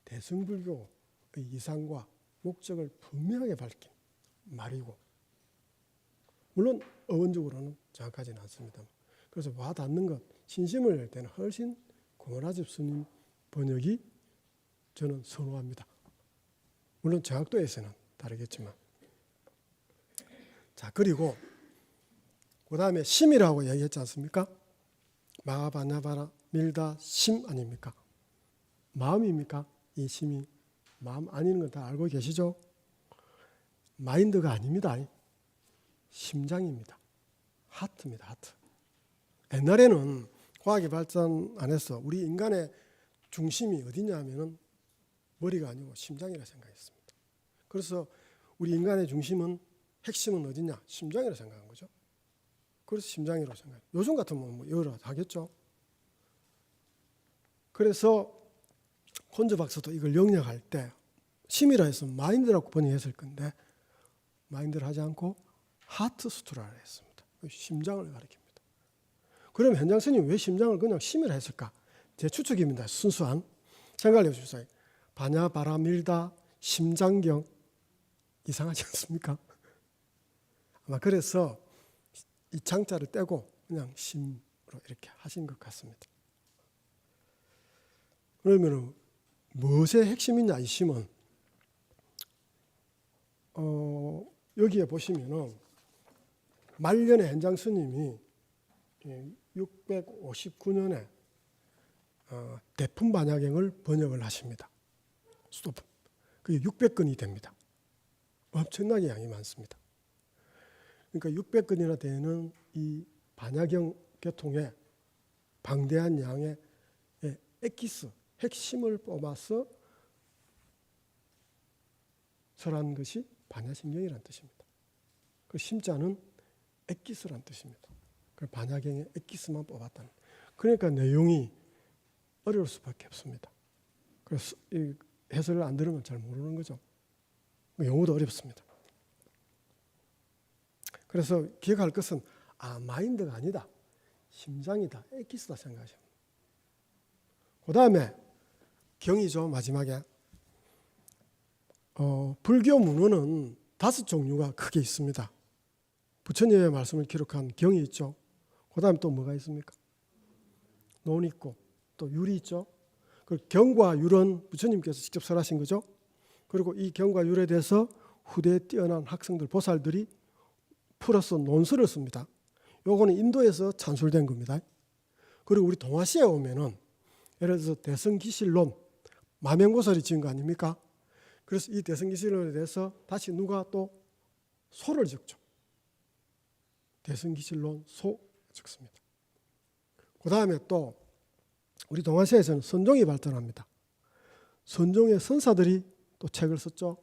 [SPEAKER 2] 대승불교의 이상과 목적을 분명하게 밝힌 말이고 물론 어원적으로는 정확하지는 않습니다. 그래서 와 닿는 것, 신심을 낼 때는 훨씬 고모라집 스님 번역이 저는 선호합니다. 물론 정확도에서는 다르겠지만. 자, 그리고 그 다음에 심이라고 얘기했지 않습니까? 마하바냐바라 밀다 심 아닙니까? 마음입니까? 이 심이 마음 아닌 건 다 알고 계시죠? 마인드가 아닙니다. 심장입니다. 하트입니다. 하트. 옛날에는 과학이 발전 안 해서 우리 인간의 중심이 어디냐 하면은 머리가 아니고 심장이라 생각했습니다. 그래서 우리 인간의 중심은 핵심은 어디냐? 심장이라 생각한 거죠. 그래서 심장이라고 생각해요. 요즘 같으면 뭐 여러 하겠죠. 그래서 콘즈 박사도 이걸 영역할 때 심이라 해서 마인드라고 번역했을 건데 마인드를 하지 않고 하트 수트라를 했습니다. 심장을 가리킵니다. 그럼 현장 스님 왜 심장을 그냥 심이라 했을까? 제 추측입니다. 순수한. 생각해 주세요. 바냐 바라밀다 심장경 이상하지 않습니까? 아마 그래서 이 장자를 떼고 그냥 심으로 이렇게 하신 것 같습니다. 그러면 무엇의 핵심이냐 이 심은 여기에 보시면은 말년의 현장 스님이 659년에 대품 반야경을 번역을 하십니다. 수도품. 그게 600건이 됩니다. 엄청나게 양이 많습니다. 그러니까 600건이나 되는 이 반야경 계통의 방대한 양의 엑기스, 핵심을 뽑아서 설한 것이 반야심경이라는 뜻입니다. 그 심자는 엑기스라는 뜻입니다. 그 반야경의 엑기스만 뽑았다는. 그러니까 내용이 어려울 수밖에 없습니다. 그래서 이 해설을 안 들으면 잘 모르는 거죠. 용어도 어렵습니다. 그래서 기억할 것은 마인드가 아니다. 심장이다. 엑기스다 생각하시면. 그 다음에 경이죠. 마지막에. 불교 문헌은 5종류가 크게 있습니다. 부처님의 말씀을 기록한 경이 있죠. 그 다음에 또 뭐가 있습니까? 논 있고 또 율이 있죠. 그 경과 율은 부처님께서 직접 설하신 거죠. 그리고 이 경과 율에 대해서 후대에 뛰어난 학생들, 보살들이 풀어서 논설을 씁니다. 요거는 인도에서 찬술된 겁니다. 그리고 우리 동아시아에 오면은 예를 들어서 대승기실론, 마명고살이 지은 거 아닙니까? 그래서 이 대승기실론에 대해서 다시 누가 또 소를 적죠. 대승기실론 소 적습니다. 그 다음에 또 우리 동아시아에서는 선종이 발전합니다. 선종의 선사들이 또 책을 썼죠.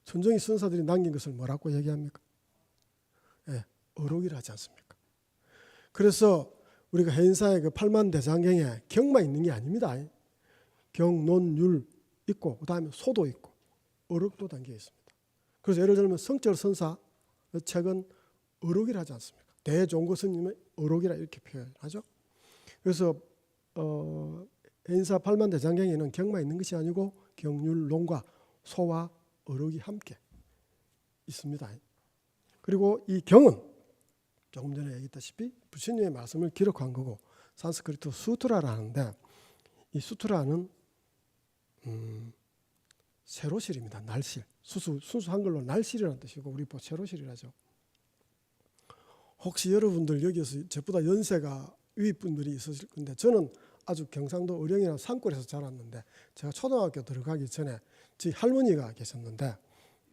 [SPEAKER 2] 선종의 선사들이 남긴 것을 뭐라고 얘기합니까? 어록이라 하지 않습니까? 그래서 우리가 해인사의 그 8만 대장경에 경만 있는 게 아닙니다. 경, 논, 율 있고 그 다음에 소도 있고 어록도 담겨 있습니다. 그래서 예를 들면 성철 선사 그 책은 어록이라 하지 않습니까? 대종고 스님의 어록이라 이렇게 표현하죠. 그래서 해인사 8만 대장경에는 경만 있는 것이 아니고 경률, 논과 소와 어록이 함께 있습니다. 그리고 이 경은 조금 전에 얘기했다시피 부처님의 말씀을 기록한 거고 산스크리트 수트라라는데 이 수트라는 세로실입니다. 날실. 순수 한글로 날실이라는 뜻이고 우리 세로실이라죠. 혹시 여러분들 여기서 저보다 연세가 위 분들이 있으실 건데 저는 아주 경상도 의령이나 산골에서 자랐는데 제가 초등학교 들어가기 전에 저희 할머니가 계셨는데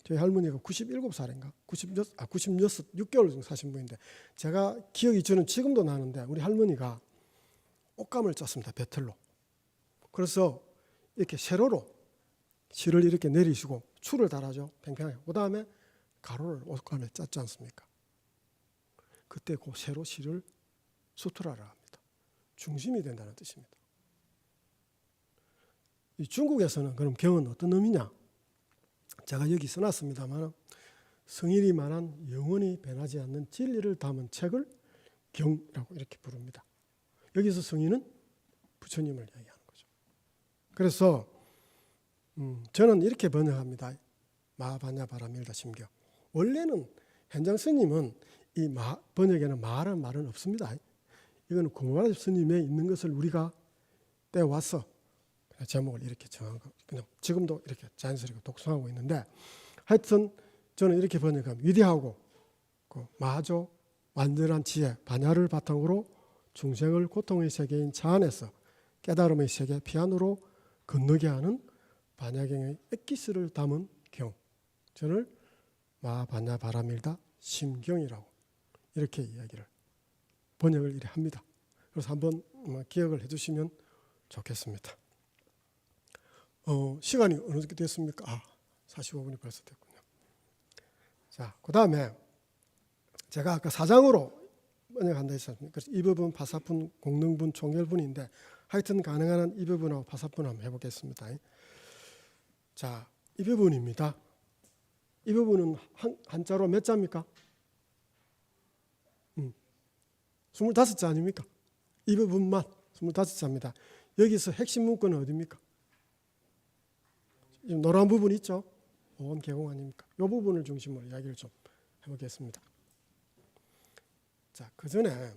[SPEAKER 2] 저희 할머니가 97살인가 96개월 정도 사신 분인데 제가 기억이 저는 지금도 나는데 우리 할머니가 옷감을 짰습니다. 배틀로. 그래서 이렇게 세로로 실을 이렇게 내리시고 줄을 달아줘. 팽팽하게. 그 다음에 가로를 옷감에 짰지 않습니까? 그때 그 세로 실을 수트라라 합니다. 중심이 된다는 뜻입니다. 이 중국에서는 그럼 경은 어떤 의미냐? 제가 여기 써놨습니다만 성일이 말한 영원히 변하지 않는 진리를 담은 책을 경이라고 이렇게 부릅니다. 여기서 성인은 부처님을 얘기하는 거죠. 그래서 저는 이렇게 번역합니다. 마바냐 바라밀다 심경. 원래는 현장 스님은 이 번역에는 마라는 말은 없습니다. 이거는 고마라 스님에 있는 것을 우리가 떼와서 제목을 이렇게 정한 거. 그냥 지금도 이렇게 자연스럽게 독송하고 있는데 하여튼 저는 이렇게 번역하면 위대하고 그 마조 완전한 지혜 반야를 바탕으로 중생을 고통의 세계인 차 안에서 깨달음의 세계 피안으로 건너게 하는 반야경의 엑기스를 담은 경. 저를 마반야 바라밀다 심경이라고 이렇게 이야기를 번역을 이래 합니다. 그래서 한번 기억을 해주시면 좋겠습니다. 시간이 어느 정도 됐습니까? 45분이 벌써 됐군요. 자, 그 다음에 제가 아까 사장으로 번역한다 했습니다. 그래서 이 부분, 파사분, 공능분, 총결분인데 하여튼 가능한 한 이 부분하고 파사분 한번 해보겠습니다. 자, 이 부분입니다. 이 부분은 한자로 몇 자입니까? 25자 아닙니까? 이 부분만 25자입니다. 여기서 핵심 문구는 어디입니까? 노란 부분 있죠? 오온 개공 아닙니까? 이 부분을 중심으로 이야기를 좀 해보겠습니다. 자, 그 전에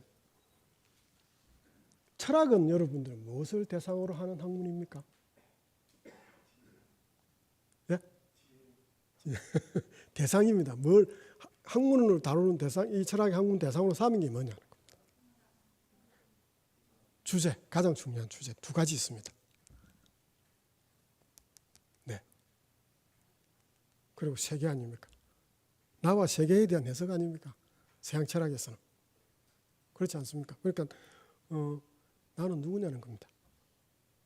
[SPEAKER 2] 철학은 여러분들 무엇을 대상으로 하는 학문입니까? 네? 대상입니다. 뭘 학문을 다루는 대상, 이 철학의 학문 대상으로 삼은 게 뭐냐는 겁니다. 주제, 가장 중요한 주제 두 가지 있습니다. 네. 그리고 세계 아닙니까? 나와 세계에 대한 해석 아닙니까? 서양 철학에서는. 그렇지 않습니까? 그러니까 나는 누구냐는 겁니다.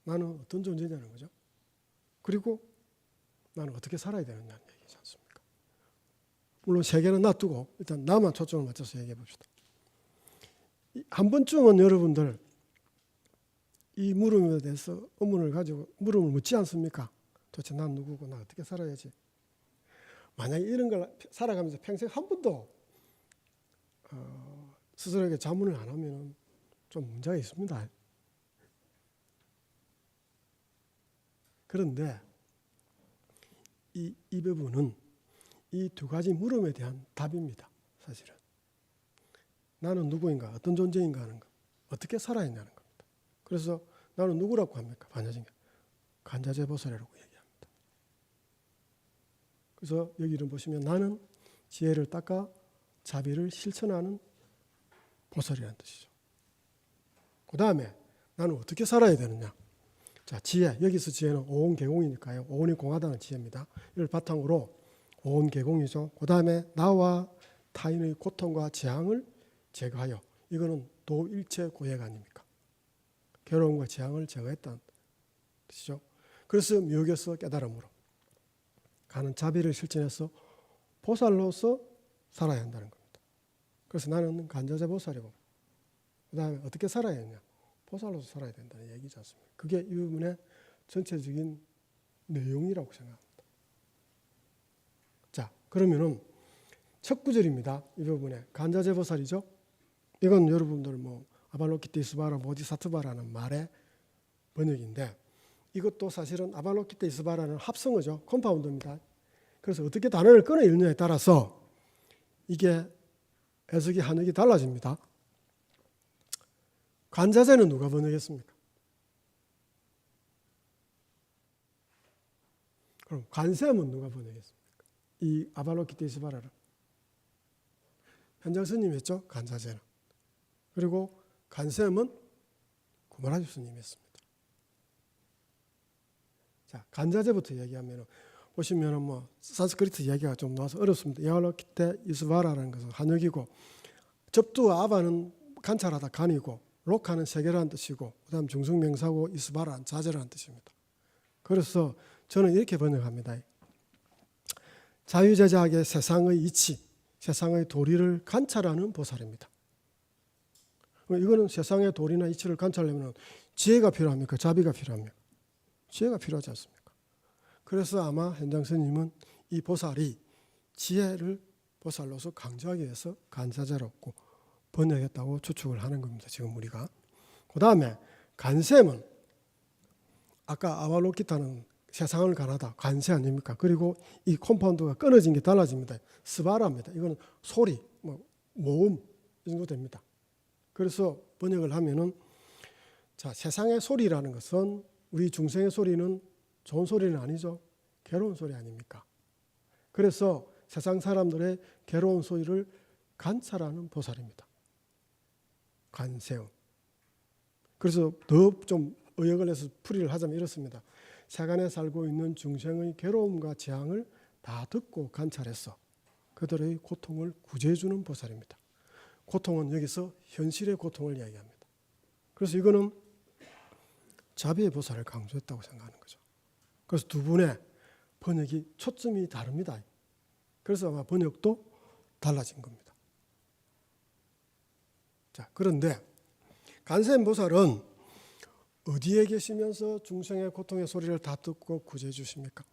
[SPEAKER 2] 나는 어떤 존재냐는 거죠. 그리고 나는 어떻게 살아야 되느냐는 얘기지 않습니까? 물론 세계는 놔두고 일단 나만 초점을 맞춰서 얘기해 봅시다. 한 번쯤은 여러분들 이 물음에 대해서 의문을 가지고 물음을 묻지 않습니까? 도대체 난 누구고 나 어떻게 살아야지? 만약에 이런 걸 살아가면서 평생 한 번도 스스로에게 자문을 안 하면 좀 문제가 있습니다. 그런데 이 부분은 이 두 가지 물음에 대한 답입니다. 사실은 나는 누구인가, 어떤 존재인가 하는 것, 어떻게 살아야 하냐는 겁니다. 그래서 나는 누구라고 합니까? 반야진경 간자재보살이라고 얘기합니다. 그래서 여기를 보시면 나는 지혜를 닦아 자비를 실천하는 보살이라는 뜻이죠. 그 다음에 나는 어떻게 살아야 되느냐? 자, 지혜, 여기서 지혜는 오온개공이니까요. 오온이 공하다는 지혜입니다. 이를 바탕으로 오온개공이죠. 그 다음에 나와 타인의 고통과 재앙을 제거하여, 이거는 도일체고해가 아닙니까? 괴로움과 재앙을 제거했다는 뜻이죠. 그래서 묘교서 깨달음으로 가는 자비를 실천해서 보살로서 살아야 한다는 겁니다. 그래서 나는 간자재 보살이고, 그 다음에 어떻게 살아야 했냐? 보살로서 살아야 된다는 얘기지 않습니까? 그게 이 부분의 전체적인 내용이라고 생각합니다. 자, 그러면은 첫 구절입니다. 이 부분에 간자재 보살이죠. 이건 여러분들 아발로키테이스바라 보디사트바라는 말의 번역인데, 이것도 사실은 아발로키테이스바라는 합성어죠. 컴파운드입니다. 그래서 어떻게 단어를 끊어 읽느냐에 따라서 이게 해석이 한역이 달라집니다. 간자재는 누가 번역했습니까? 그럼 간셈은 누가 번역했습니까? 이 아발로키테이스바라를 현장 스님이 했죠. 간자재는. 그리고 간셈은 구마라주 스님이 했습니다. 자, 간자재부터 얘기하면 보시면은 산스크리트 이야기가 좀 나와서 어렵습니다. 아발로키테이스바라는 것은 한역이고, 접두와 아바는 관찰하다 간이고, 록하는 세계라는 뜻이고, 그다음 중승명사고 이스바라는 자재라는 뜻입니다. 그래서 저는 이렇게 번역합니다. 자유제자하게 세상의 이치, 세상의 도리를 관찰하는 보살입니다. 이거는 세상의 도리나 이치를 관찰하려면 지혜가 필요합니까? 자비가 필요합니까? 지혜가 필요하지 않습니까? 그래서 아마 현장 스님은 이 보살이 지혜를 보살로서 강조하기 위해서 간자재롭고 번역했다고 추측을 하는 겁니다. 지금 우리가. 그 다음에 간셈은 아까 아발로키타는 세상을 가나다, 간세 아닙니까? 그리고 이 컴파운드가 끊어진 게 달라집니다. 스바라입니다. 이거는 소리, 모음 이 정도 됩니다. 그래서 번역을 하면은, 자, 세상의 소리라는 것은, 우리 중생의 소리는 좋은 소리는 아니죠. 괴로운 소리 아닙니까? 그래서 세상 사람들의 괴로운 소리를 관찰하는 보살입니다. 간세음. 그래서 더 좀 의역을 해서 풀이를 하자면 이렇습니다. 세간에 살고 있는 중생의 괴로움과 재앙을 다 듣고 관찰했어. 그들의 고통을 구제해 주는 보살입니다. 고통은 여기서 현실의 고통을 이야기합니다. 그래서 이거는 자비의 보살을 강조했다고 생각하는 거죠. 그래서 두 분의 번역이 초점이 다릅니다. 그래서 아마 번역도 달라진 겁니다. 자, 그런데 간센보살은 어디에 계시면서 중생의 고통의 소리를 다 듣고 구제해 주십니까?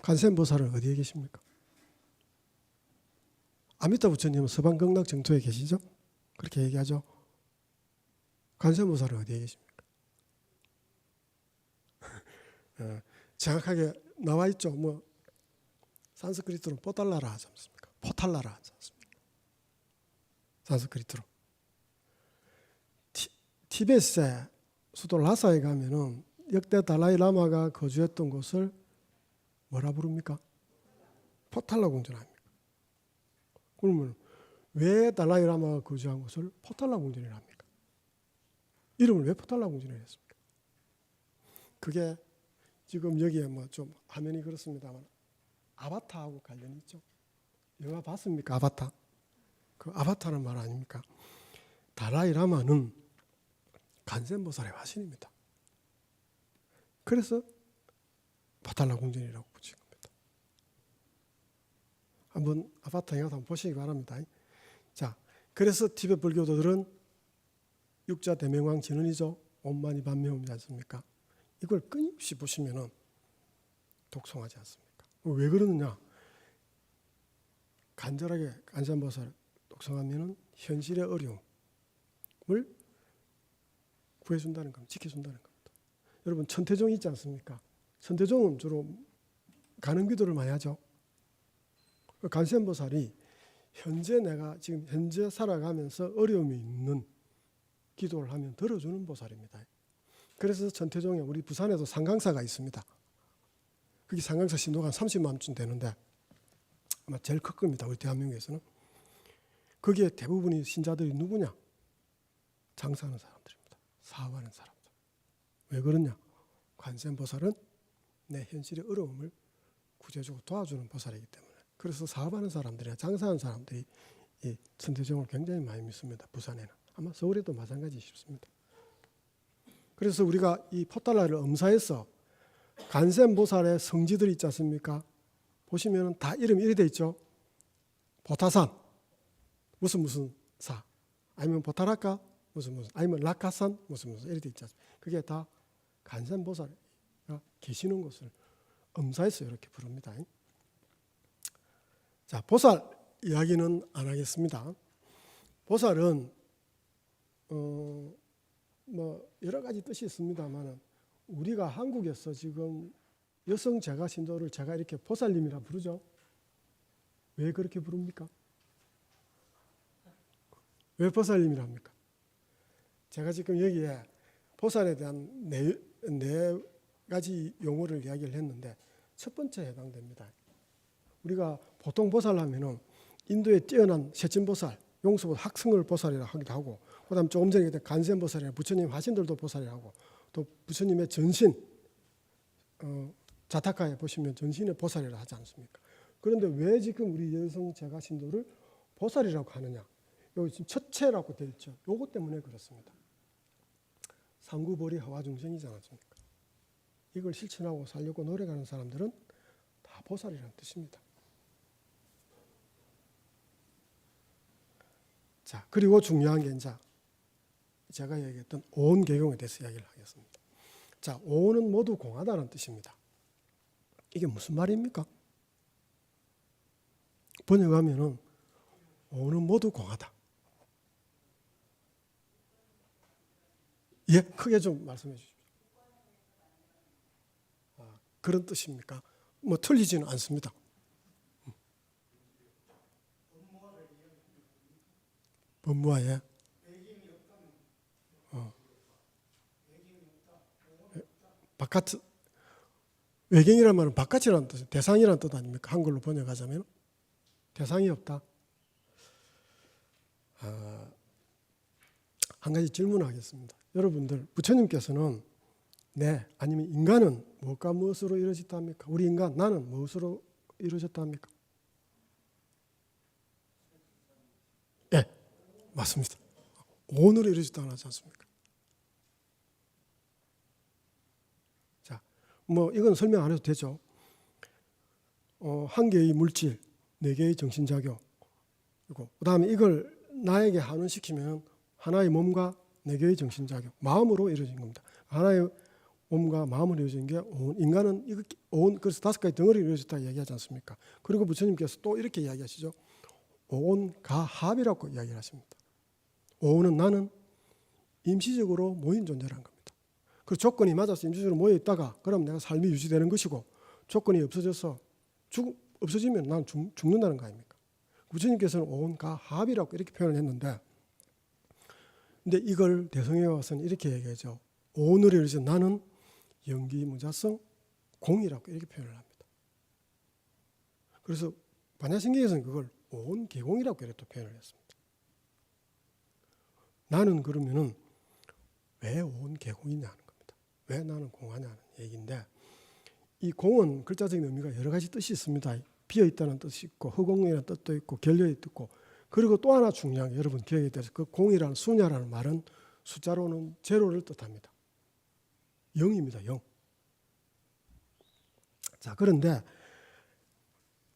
[SPEAKER 2] 간센보살은 어디에 계십니까? 아미타 부처님은 서방극락 정토에 계시죠? 그렇게 얘기하죠. 간센보살은 어디에 계십니까? 정확하게 나와 있죠. 뭐 산스크리트로 포탈라라 하지 않습니까? 포탈라라 하지 않습니까? 산스크리트로. 티베트의 수도 라사에 가면은 역대 달라이 라마가 거주했던 곳을 뭐라 부릅니까? 포탈라 궁전 아닙니까? 그러면 왜 달라이 라마가 거주한 곳을 포탈라 궁전이라 합니까? 이름을 왜 포탈라 궁전이라 했습니까? 그게 지금 여기에 뭐 좀 화면이 그렇습니다만 아바타하고 관련이 있죠. 영화 봤습니까? 아바타. 그 아바타는 말 아닙니까? 달라이 라마는 간센보살의 화신입니다. 그래서 포탈라 궁전이라고 붙인 겁니다. 한번 아바타 영화 한번 보시기 바랍니다. 자, 그래서 티베트 불교도들은 육자 대명왕 진언이죠. 엄만이 반명이지 않습니까? 이걸 끊임없이 보시면은 독송하지 않습니까? 왜 그러느냐? 간절하게 간센보살 독송하면은 현실의 어려움을 구해준다는 겁니다. 지켜준다는 겁니다. 여러분 천태종이 있지 않습니까? 천태종은 주로 가능 기도를 많이 하죠. 간센보살이 현재 내가 지금 현재 살아가면서 어려움이 있는 기도를 하면 들어주는 보살입니다. 그래서 천태종에 우리 부산에도 상강사가 있습니다. 그게 상강사 신도가 한 30만쯤 되는데 아마 제일 클 겁니다. 우리 대한민국에서는. 거기에 대부분이 신자들이 누구냐? 장사하는 사람들입니다. 사업하는 사람들. 왜 그러냐? 관세음보살은 내 현실의 어려움을 구제해주고 도와주는 보살이기 때문에. 그래서 사업하는 사람들이나 장사하는 사람들이 이 천태종을 굉장히 많이 믿습니다. 부산에는. 아마 서울에도 마찬가지 싶습니다. 그래서 우리가 이 포탈라를 엄사해서 간센보살의 성지들이 있지 않습니까? 보시면 다 이름이 이렇게 돼 있죠. 보타산 무슨 사, 아니면 보타라카 무슨 아니면 라카산 무슨 이렇게 돼 있지 않습니까? 그게 다 간센보살이 계시는 곳을 엄사해서 이렇게 부릅니다. 자, 보살 이야기는 안 하겠습니다. 보살은 뭐 여러 가지 뜻이 있습니다만 우리가 한국에서 지금 여성 제가 신도를 제가 이렇게 보살님이라 부르죠. 왜 그렇게 부릅니까? 왜 보살님이라 합니까? 제가 지금 여기에 보살에 대한 네 가지 용어를 이야기를 했는데 첫 번째 해당됩니다. 우리가 보통 보살 하면은 인도에 뛰어난 셋진보살, 용수보살, 학승을 보살이라 하기도 하고, 그다음 조금 전에 간센보살이나 부처님 화신들도 보살이라고, 또 부처님의 전신 자타카에 보시면 전신의 보살이라 하지 않습니까? 그런데 왜 지금 우리 여성 제가 신도를 보살이라고 하느냐? 여기 지금 첫째라고 되어 있죠. 요것 때문에 그렇습니다. 상구보리 하와중생이지 않습니까? 이걸 실천하고 살려고 노력하는 사람들은 다 보살이라는 뜻입니다. 자, 그리고 중요한 게 이제 제가 얘기했던 오온 개경에 대해서 이야기를 하겠습니다. 자, 오온은 모두 공하다는 뜻입니다. 이게 무슨 말입니까? 번역하면은 오온은 모두 공하다. 예, 크게 좀 말씀해 주십시오. 그런 뜻입니까? 뭐 틀리지는 않습니다. 법무화에 바깥 외경이라는 말은 바깥이라는 뜻, 대상이라는 뜻 아닙니까? 한글로 번역하자면 대상이 없다. 한 가지 질문하겠습니다. 여러분들 부처님께서는 네 아니면 인간은 무엇과 무엇으로 이루어졌다 합니까? 우리 인간 나는 무엇으로 이루어졌다 합니까? 맞습니다. 오온으로 이루어졌다고 하지 않습니까? 자, 뭐 이건 설명 안 해도 되죠. 한 개의 물질, 네 개의 정신작용, 그리고 그다음에 이걸 나에게 한원시키면 하나의 몸과 네 개의 정신작용, 마음으로 이루어진 겁니다. 하나의 몸과 마음으로 이루어진 게 오온. 인간은 오온, 그래서 5가지 덩어리로 이루어졌다 이야기하지 않습니까? 그리고 부처님께서 또 이렇게 이야기하시죠. 오온가합이라고 이야기를 하십니다. 오온은 나는 임시적으로 모인 존재라는 겁니다. 그 조건이 맞아서 임시적으로 모여 있다가 그럼 내가 삶이 유지되는 것이고, 조건이 없어져서 없어지면 난 죽는다는 거 아닙니까? 부처님께서는 오온가합이라고 이렇게 표현을 했는데, 근데 이걸 대성에 와서는 이렇게 얘기하죠. 오온으로 이루어진 나는 영기무자성 공이라고 이렇게 표현을 합니다. 그래서 반야신경에서는 그걸 오온계공이라고 이렇게 표현을 했습니다. 나는 그러면은 왜 오온계공이냐 하는 겁니다. 왜 나는 공하냐는 얘기인데, 이 공은 글자적인 의미가 여러 가지 뜻이 있습니다. 비어있다는 뜻이 있고 허공이라는 뜻도 있고 결여있고, 그리고 또 하나 중요한 게 여러분 기억해야 돼서, 그 공이라는 수냐라는 말은 숫자로는 제로를 뜻합니다. 0입니다. 0. 자, 그런데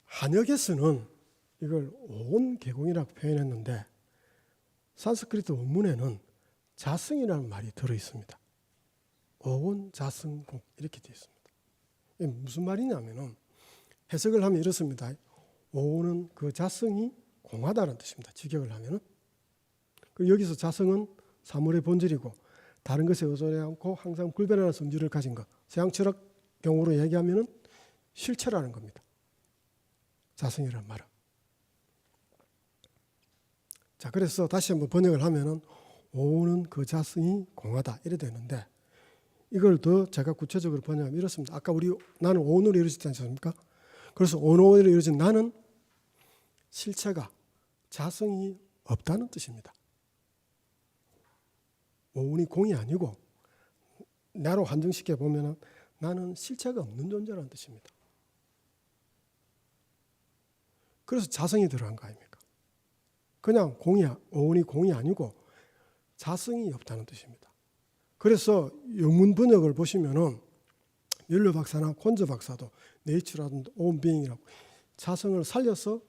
[SPEAKER 2] 한역에서는 이걸 오온계공이라고 표현했는데, 산스크리트 원문에는 자성이라는 말이 들어 있습니다. 오온자성공 이렇게 되어 있습니다. 이게 무슨 말이냐면은, 해석을 하면 이렇습니다. 오온은 그 자성이 공하다는 뜻입니다. 직역을 하면은. 그리고 여기서 자성은 사물의 본질이고 다른 것에 의존하지 않고 항상 불변하는 성질을 가진 것. 서양 철학 경우로 얘기하면은 실체라는 겁니다. 자성이라는 말은. 자, 그래서 다시 한번 번역을 하면은 오온은 그 자성이 공하다 이래 되는데, 이걸 더 제가 구체적으로 번역하면 이렇습니다. 아까 나는 오온으로 이루어지지 않습니까? 그래서 오온으로 이루어진 나는 실체가 자성이 없다는 뜻입니다. 오온이 공이 아니고, 나로 한정시켜 보면은 나는 실체가 없는 존재라는 뜻입니다. 그래서 자성이 들어간 거 아닙니까? 그냥 오온이 공이 아니고 자성이 없다는 뜻입니다. 그래서 영문 번역을 보시면은 뮬러 박사나 콘저 박사도 네이처라든지 온 비잉이라고 자성을 살려서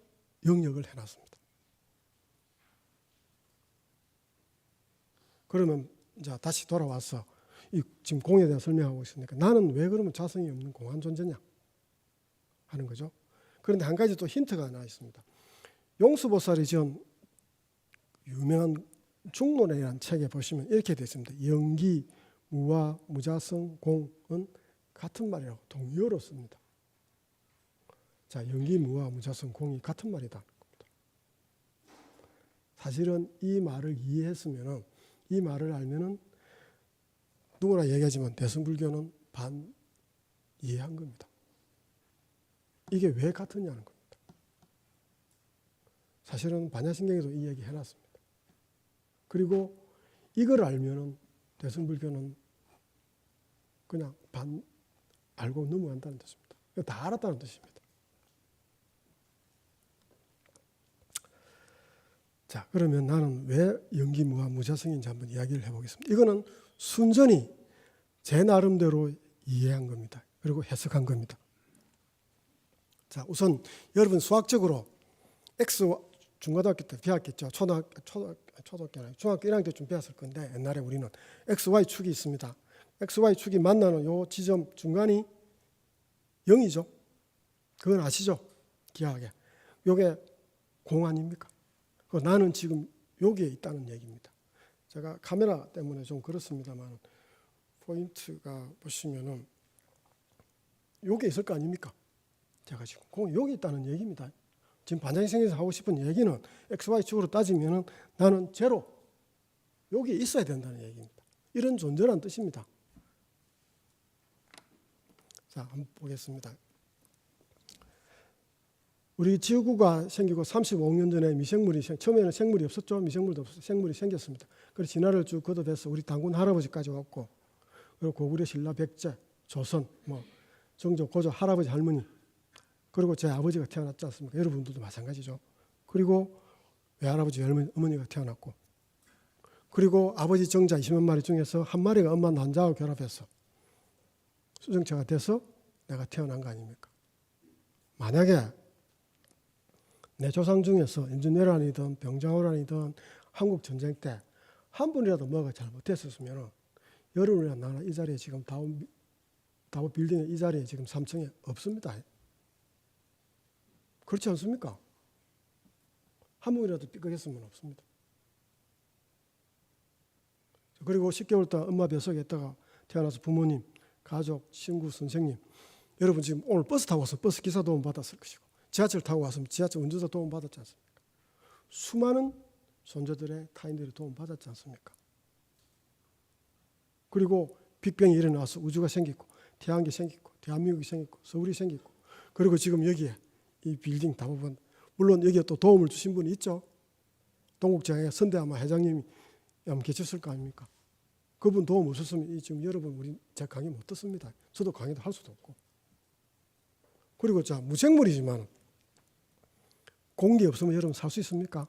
[SPEAKER 2] 영역을 해놨습니다. 그러면 이제 다시 돌아와서 지금 공에 대해 설명하고 있으니까, 나는 왜 그러면 자성이 없는 공한 존재냐 하는 거죠. 그런데 한 가지 또 힌트가 하나 있습니다. 용수보살이 지은 유명한 중론이라는 책에 보시면 이렇게 되어 있습니다. 영기, 무와, 무자성, 공은 같은 말이라고 동의어로 씁니다. 자, 영기, 무와, 무자성, 공이 같은 말이다. 사실은 이 말을 이해했으면은, 이 말을 알면은 누구나 얘기하지만 대승불교는 반 이해한 겁니다. 이게 왜 같으냐는 겁니다. 사실은 반야신경에도 이 얘기 해놨습니다. 그리고 이걸 알면은 대승불교는 그냥 반 알고 넘어간다는 뜻입니다. 다 알았다는 뜻입니다. 자, 그러면 나는 왜 영기무와 무자성인지 한번 이야기를 해보겠습니다. 이거는 순전히 제 나름대로 이해한 겁니다. 그리고 해석한 겁니다. 자, 우선 여러분 수학적으로 중고등학교 때 배웠겠죠. 초등학교 아니고 중학교 1학년 때쯤 배웠을 건데, 옛날에 우리는 XY 축이 있습니다. XY 축이 만나는 요 지점 중간이 0이죠. 그건 아시죠? 기하게. 요게 공 아닙니까? 나는 지금 여기에 있다는 얘기입니다. 제가 카메라 때문에 좀 그렇습니다만, 포인트가 보시면은 여기에 있을 거 아닙니까? 제가 지금 공이 여기 있다는 얘기입니다. 지금 반야신경에서 하고 싶은 얘기는 XY축으로 따지면은 나는 제로, 여기에 있어야 된다는 얘기입니다. 이런 존재라는 뜻입니다. 자, 한번 보겠습니다. 우리 지구가 생기고 35억 년 전에 미생물이 처음에는 생물이 없었죠. 미생물도 없었죠. 생물이 생겼습니다. 그래서 진화를 쭉 거듭해서 우리 당군 할아버지까지 왔고, 그리고 고구려 신라 백제 조선 정조 고조 할아버지 할머니, 그리고 제 아버지가 태어났지 않습니까? 여러분들도 마찬가지죠. 그리고 외할아버지 외할머니가 태어났고, 그리고 아버지 정자 20만 마리 중에서 한 마리가 엄마 난자하고 결합해서 수정체가 돼서 내가 태어난 거 아닙니까? 만약에 내 조상 중에서 임진왜란이든 병자호란이든 한국전쟁 때 한 분이라도 뭐가 잘못됐었으면 여러분이나 나나 이 자리에 지금 다우 빌딩의 이 자리에 지금 3층에 없습니다. 그렇지 않습니까? 한 분이라도 삐걱했으면 없습니다. 그리고 10개월 동안 엄마 뱃속에 있다가 태어나서 부모님, 가족, 친구, 선생님, 여러분 지금 오늘 버스 타고 와서 버스 기사 도움 받았을 것이고 지하철 타고 왔으면 지하철 운전사 도움 받았지 않습니까? 수많은 존재들의 타인들의 도움 받았지 않습니까? 그리고 빅뱅이 일어나서 우주가 생기고 태양계 생기고 대한민국이 생기고 서울이 생기고 그리고 지금 여기에 이 빌딩 대부분 물론 여기에 또 도움을 주신 분이 있죠. 동국장에 선대아마 회장님이 아마 계셨을 거 아닙니까? 그분 도움 없었으면 지금 여러분 우리 제 강의 못 듣습니다. 저도 강의도 할 수도 없고. 그리고 자 무생물이지만 공기 없으면 여러분 살 수 있습니까?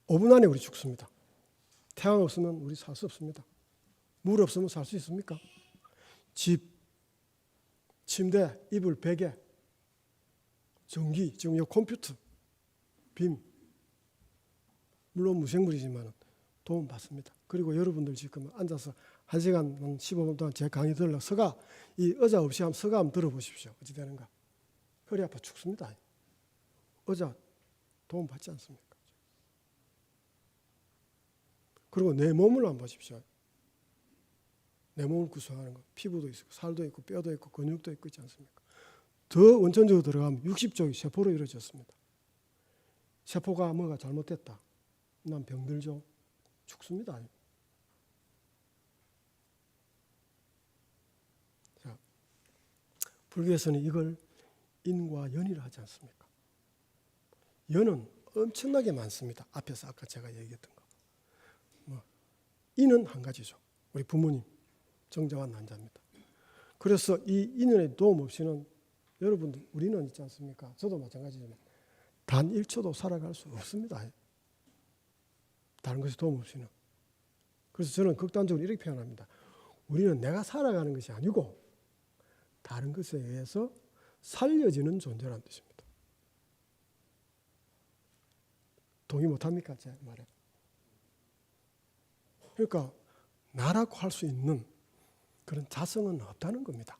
[SPEAKER 2] 5분 안에 우리 죽습니다. 태양 없으면 우리 살 수 없습니다. 물 없으면 살 수 있습니까? 집, 침대, 이불, 베개, 전기, 지금 이 컴퓨터, 빔 물론 무생물이지만 도움 받습니다. 그리고 여러분들 지금 앉아서 1시간 15분 동안 제 강의 들으려 이 의자 없이 한번 서가 한번 들어보십시오. 어찌 되는가? 허리 아파 죽습니다. 의자 도움 받지 않습니까? 그리고 내 몸을 한번 보십시오. 내 몸을 구성하는 것. 피부도 있고 살도 있고 뼈도 있고 근육도 있고 있지 않습니까? 더 원천적으로 들어가면 60쪽이 세포로 이루어졌습니다. 세포가 뭐가 잘못됐다. 난 병들죠. 죽습니다. 자, 불교에서는 이걸 인과 연이라 하지 않습니까? 연은 엄청나게 많습니다. 앞에서 아까 제가 얘기했던 거. 인은 한 가지죠. 우리 부모님, 정자와 난자입니다. 그래서 이 인연의 도움 없이는 여러분들 우리는 있지 않습니까? 저도 마찬가지지만 단 1초도 살아갈 수 없습니다. 다른 것이 도움 없이는. 그래서 저는 극단적으로 이렇게 표현합니다. 우리는 내가 살아가는 것이 아니고 다른 것에 의해서 살려지는 존재라는 뜻입니다. 동의 못합니까? 제 말에. 그러니까 나라고 할 수 있는 그런 자성은 없다는 겁니다.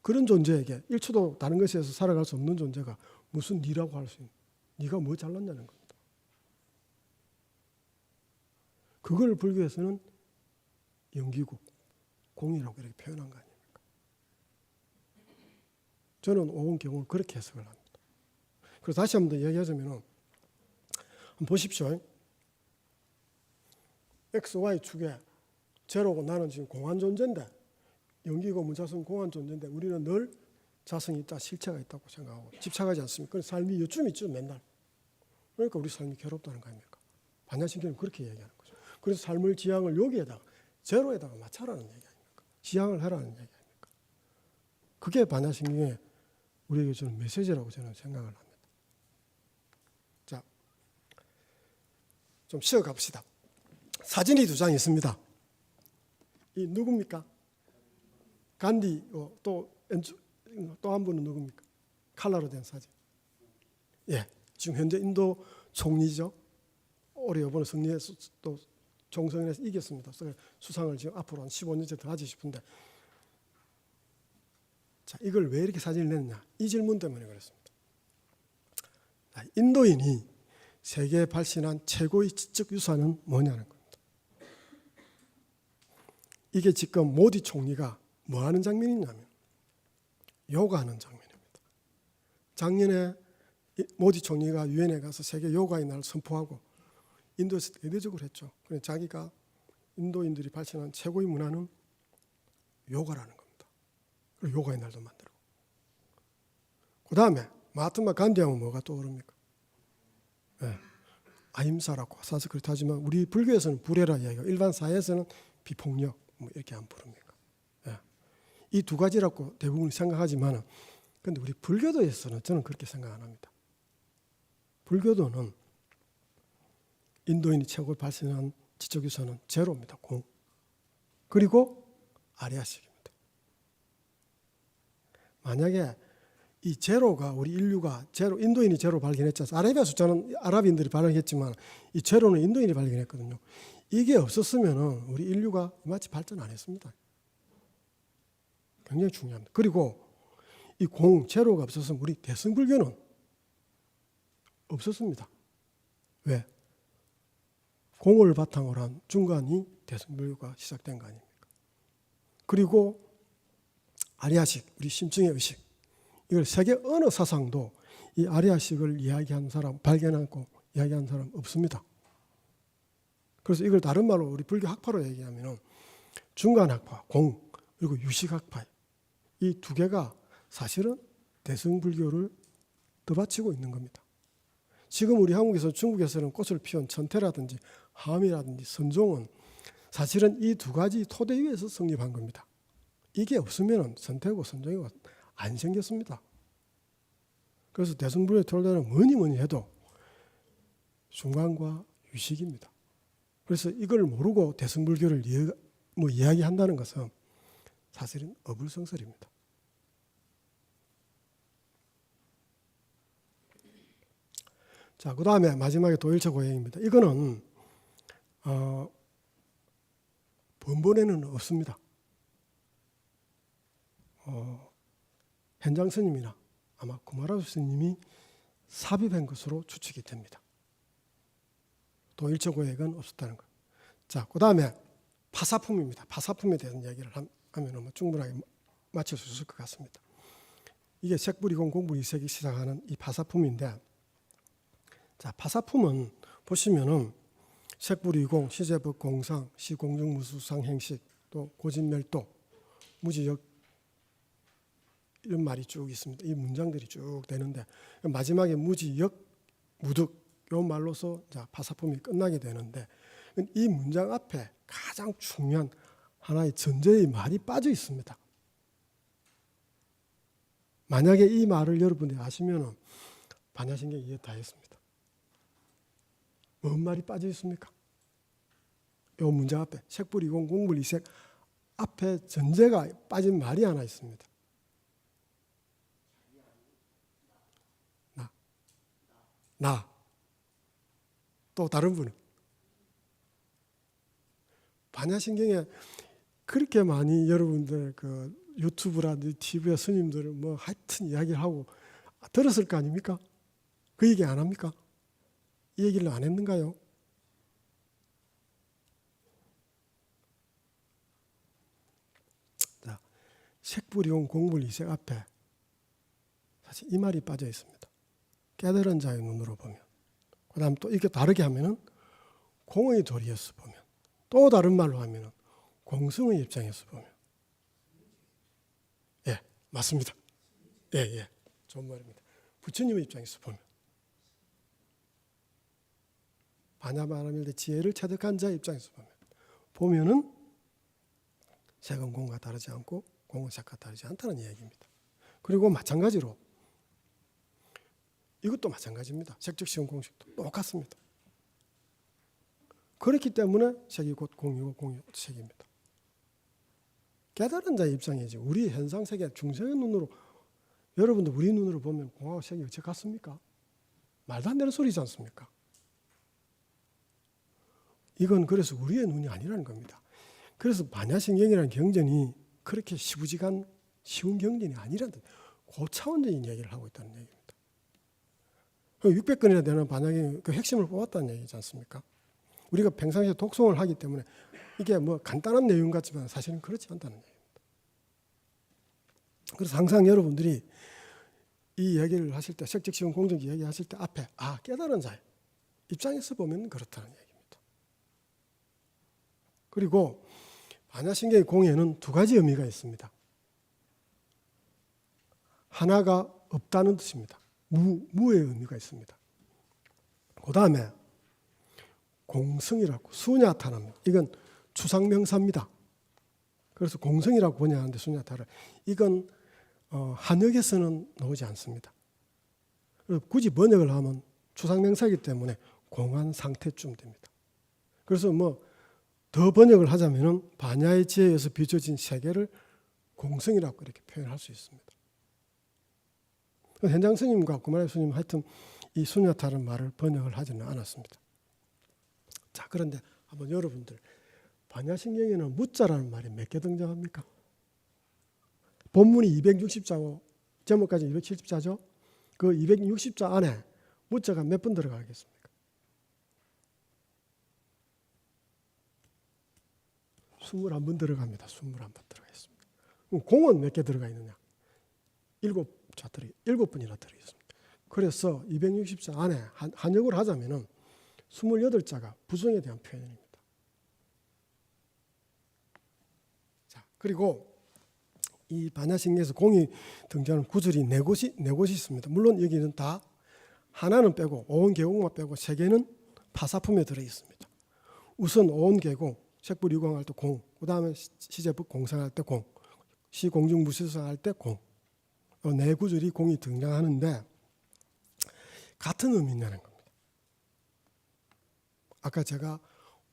[SPEAKER 2] 그런 존재에게 1초도 다른 것에 의해서 살아갈 수 없는 존재가 무슨 니라고 할 수 있는, 니가 뭐 잘났냐는 겁니다. 그걸 불교에서는 영기국, 공이라고 이렇게 표현한 거 아닙니까? 저는 오은경을 그렇게 해석을 합니다. 그래서 다시 한번 더 이야기하자면 한번 보십시오. X, Y 축에 제로고 나는 지금 공한 존재인데 영기고 무자성 공한 존재인데 우리는 늘 자성이 있다, 실체가 있다고 생각하고 집착하지 않습니까? 그런 삶이 요즘 있죠, 맨날. 그러니까 우리 삶이 괴롭다는 거 아닙니까? 반야신경은 그렇게 얘기하는 거죠. 그래서 삶의 지향을 여기에다가 제로에다가 맞춰라는 얘기 아닙니까? 지향을 하라는 얘기 아닙니까? 그게 반야신경의 우리에게 주는 메시지라고 저는 생각을 합니다. 자, 좀 쉬어가 봅시다. 사진이 2장 있습니다. 이 누굽니까? 간디, 또 한 분은 누굽니까? 칼라로 된 사진. 예, 지금 현재 인도 총리죠. 올해 이번에 승리해서 또 종선에서 이겼습니다. 수상을 지금 앞으로 한 15년째 더 하지 싶은데, 자, 이걸 왜 이렇게 사진을 냈느냐? 이 질문 때문에 그렇습니다. 인도인이 세계에 발신한 최고의 지적 유산은 뭐냐는 겁니다. 이게 지금 모디 총리가 뭐 하는 장면이냐면 요가하는 장면입니다. 작년에 모디 총리가 유엔에 가서 세계 요가의 날을 선포하고 인도에서 대대적으로 했죠. 그래서 자기가 인도인들이 발전한 최고의 문화는 요가라는 겁니다. 그리고 요가의 날도 만들고. 그 다음에 마하트마 간디하면 뭐가 떠오릅니까? 네. 아임사라고 산스크리트 하지만 우리 불교에서는 불해라 이야기하고 일반 사회에서는 비폭력 뭐 이렇게 안 부릅니까? 네. 이 두 가지라고 대부분 생각하지만 근데 우리 불교도에서는 저는 그렇게 생각 안 합니다. 불교도는 인도인이 최고 발전한 지적유서는 제로입니다. 공. 그리고 아리아식입니다. 만약에 이 제로가 우리 인류가 제로, 인도인이 제로 발견했잖아요. 아라비아 숫자는 아랍인들이 발견했지만 이 제로는 인도인이 발견했거든요. 이게 없었으면 우리 인류가 마치 발전 안 했습니다. 굉장히 중요합니다. 그리고 이 공, 제로가 없었으면 우리 대승불교는 없었습니다. 왜? 공을 바탕으로 한 중간이 대승불교가 시작된 거 아닙니까? 그리고 아리아식, 우리 심층의 의식, 이걸 세계 어느 사상도 이 아리아식을 이야기한 사람, 발견하고 이야기한 사람 없습니다. 그래서 이걸 다른 말로 우리 불교 학파로 얘기하면 중간학파, 공, 그리고 유식학파, 이 두 개가 사실은 대승불교를 떠받치고 있는 겁니다. 지금 우리 한국에서 중국에서는 꽃을 피운 천태라든지 함이라든지 선종은 사실은 이 두 가지 토대 위에서 성립한 겁니다. 이게 없으면 선태고 선종이 안 생겼습니다. 그래서 대승불교의 토대는 뭐니 해도 중간과 유식입니다. 그래서 이걸 모르고 대승불교를 이야기한다는 것은 사실은 어불성설입니다. 자, 그 다음에 마지막에 도일체 고행입니다. 이거는 번번에는 없습니다. 현장 스님이나 아마 구마라수 스님이 삽입한 것으로 추측이 됩니다. 도일체 고행은 없었다는 것. 자, 그 다음에 파사품입니다. 파사품에 대한 이야기를 하면 충분하게 맞출 수 있을 것 같습니다. 이게 색불이공 공불이색이 시작하는 이 파사품인데, 자, 파사품은 보시면은 색불이공, 시제법 공상, 시공중무수상 행식, 또 고진멸도, 무지역 이런 말이 쭉 있습니다. 이 문장들이 쭉 되는데 마지막에 무지역, 무득 이 말로서 자, 파사품이 끝나게 되는데 이 문장 앞에 가장 중요한 하나의 전제의 말이 빠져 있습니다. 만약에 이 말을 여러분이 아시면 반야신경 이해 다 했습니다. 뭔 말이 빠져 있습니까? 이 문장 앞에 색불이공 공불이색 앞에 전제가 빠진 말이 하나 있습니다. 나. 또 다른 분은 반야신경에 그렇게 많이 여러분들 그 유튜브라든지 TV에 스님들을 뭐 하여튼 이야기를 하고 들었을 거 아닙니까? 그 얘기 안 합니까? 이 얘기를 안 했는가요? 자, 색불이용 공불이색 앞에 사실 이 말이 빠져 있습니다. 깨달은 자의 눈으로 보면. 그 다음 또 이렇게 다르게 하면은 공의 도리에서 보면. 또 다른 말로 하면은 공성의 입장에서 보면. 예, 맞습니다. 예. 좋은 말입니다. 부처님의 입장에서 보면. 반야바라밀대 지혜를 체득한 자의 입장에서 보면은 색은 공과 다르지 않고 공은 색과 다르지 않다는 이야기입니다. 그리고 마찬가지로 이것도 마찬가지입니다. 색즉 시공 공식도 똑같습니다. 그렇기 때문에 색이 곧 공이고 공이 곧 색입니다. 깨달은 자의 입장이지 우리 현상세계 중생의 눈으로 여러분들 우리 눈으로 보면 공하고 색이 어째 같습니까? 말도 안 되는 소리지 않습니까? 이건 그래서 우리의 눈이 아니라는 겁니다. 그래서 반야신경이라는 경전이 그렇게 시부지간 쉬운 경전이 아니라는 고차원적인 얘기를 하고 있다는 얘기입니다. 600건이나 되는 반야경 그 핵심을 뽑았다는 얘기지 않습니까? 우리가 평상시에 독송을 하기 때문에 이게 뭐 간단한 내용 같지만 사실은 그렇지 않다는 얘기입니다. 그래서 항상 여러분들이 이 얘기를 하실 때 색즉시공 공정기 얘기하실 때 앞에 깨달은 자의 입장에서 보면 그렇다는 얘기입니다. 그리고 반야신경의 공에는 두 가지 의미가 있습니다. 하나가 없다는 뜻입니다. 무의 의미가 있습니다. 그 다음에 공성이라고 수냐타랍니다. 이건 추상명사입니다. 그래서 공성이라고 번역하는데 수냐타를 이건 한역에서는 나오지 않습니다. 굳이 번역을 하면 추상명사이기 때문에 공한 상태쯤 됩니다. 그래서 뭐 더 번역을 하자면은 반야의 지혜에 의해서 비춰진 세계를 공성이라고 이렇게 표현할 수 있습니다. 현장 스님과 구마레 스님 하여튼 이 수냐타라는 말을 번역을 하지는 않았습니다. 자, 그런데 한번 여러분들 반야신경에는 무자라는 말이 몇 개 등장합니까? 본문이 260자고 제목까지 270자죠. 그 260자 안에 무자가 몇 번 들어가겠습니까? 21번 들어갑니다. 21번 들어가 있습니다. 그럼 공은 몇 개 들어가 있느냐? 7번이나 들어있습니다. 그래서 260자 안에 한역을 하자면은 28자가 부성에 대한 표현입니다. 자, 그리고 이 반야신경에서 공이 등장하는 구절이 네 곳이 있습니다. 물론 여기는 다 하나는 빼고 오온계공만 빼고 세 개는 파사품에 들어 있습니다. 우선 오온계공, 색불유광할 때 공, 그 다음에 시제법 공상할 때 공, 시공중무실상할 때 공, 네 구절이 공이 등장하는데 같은 의미냐는 겁니다. 아까 제가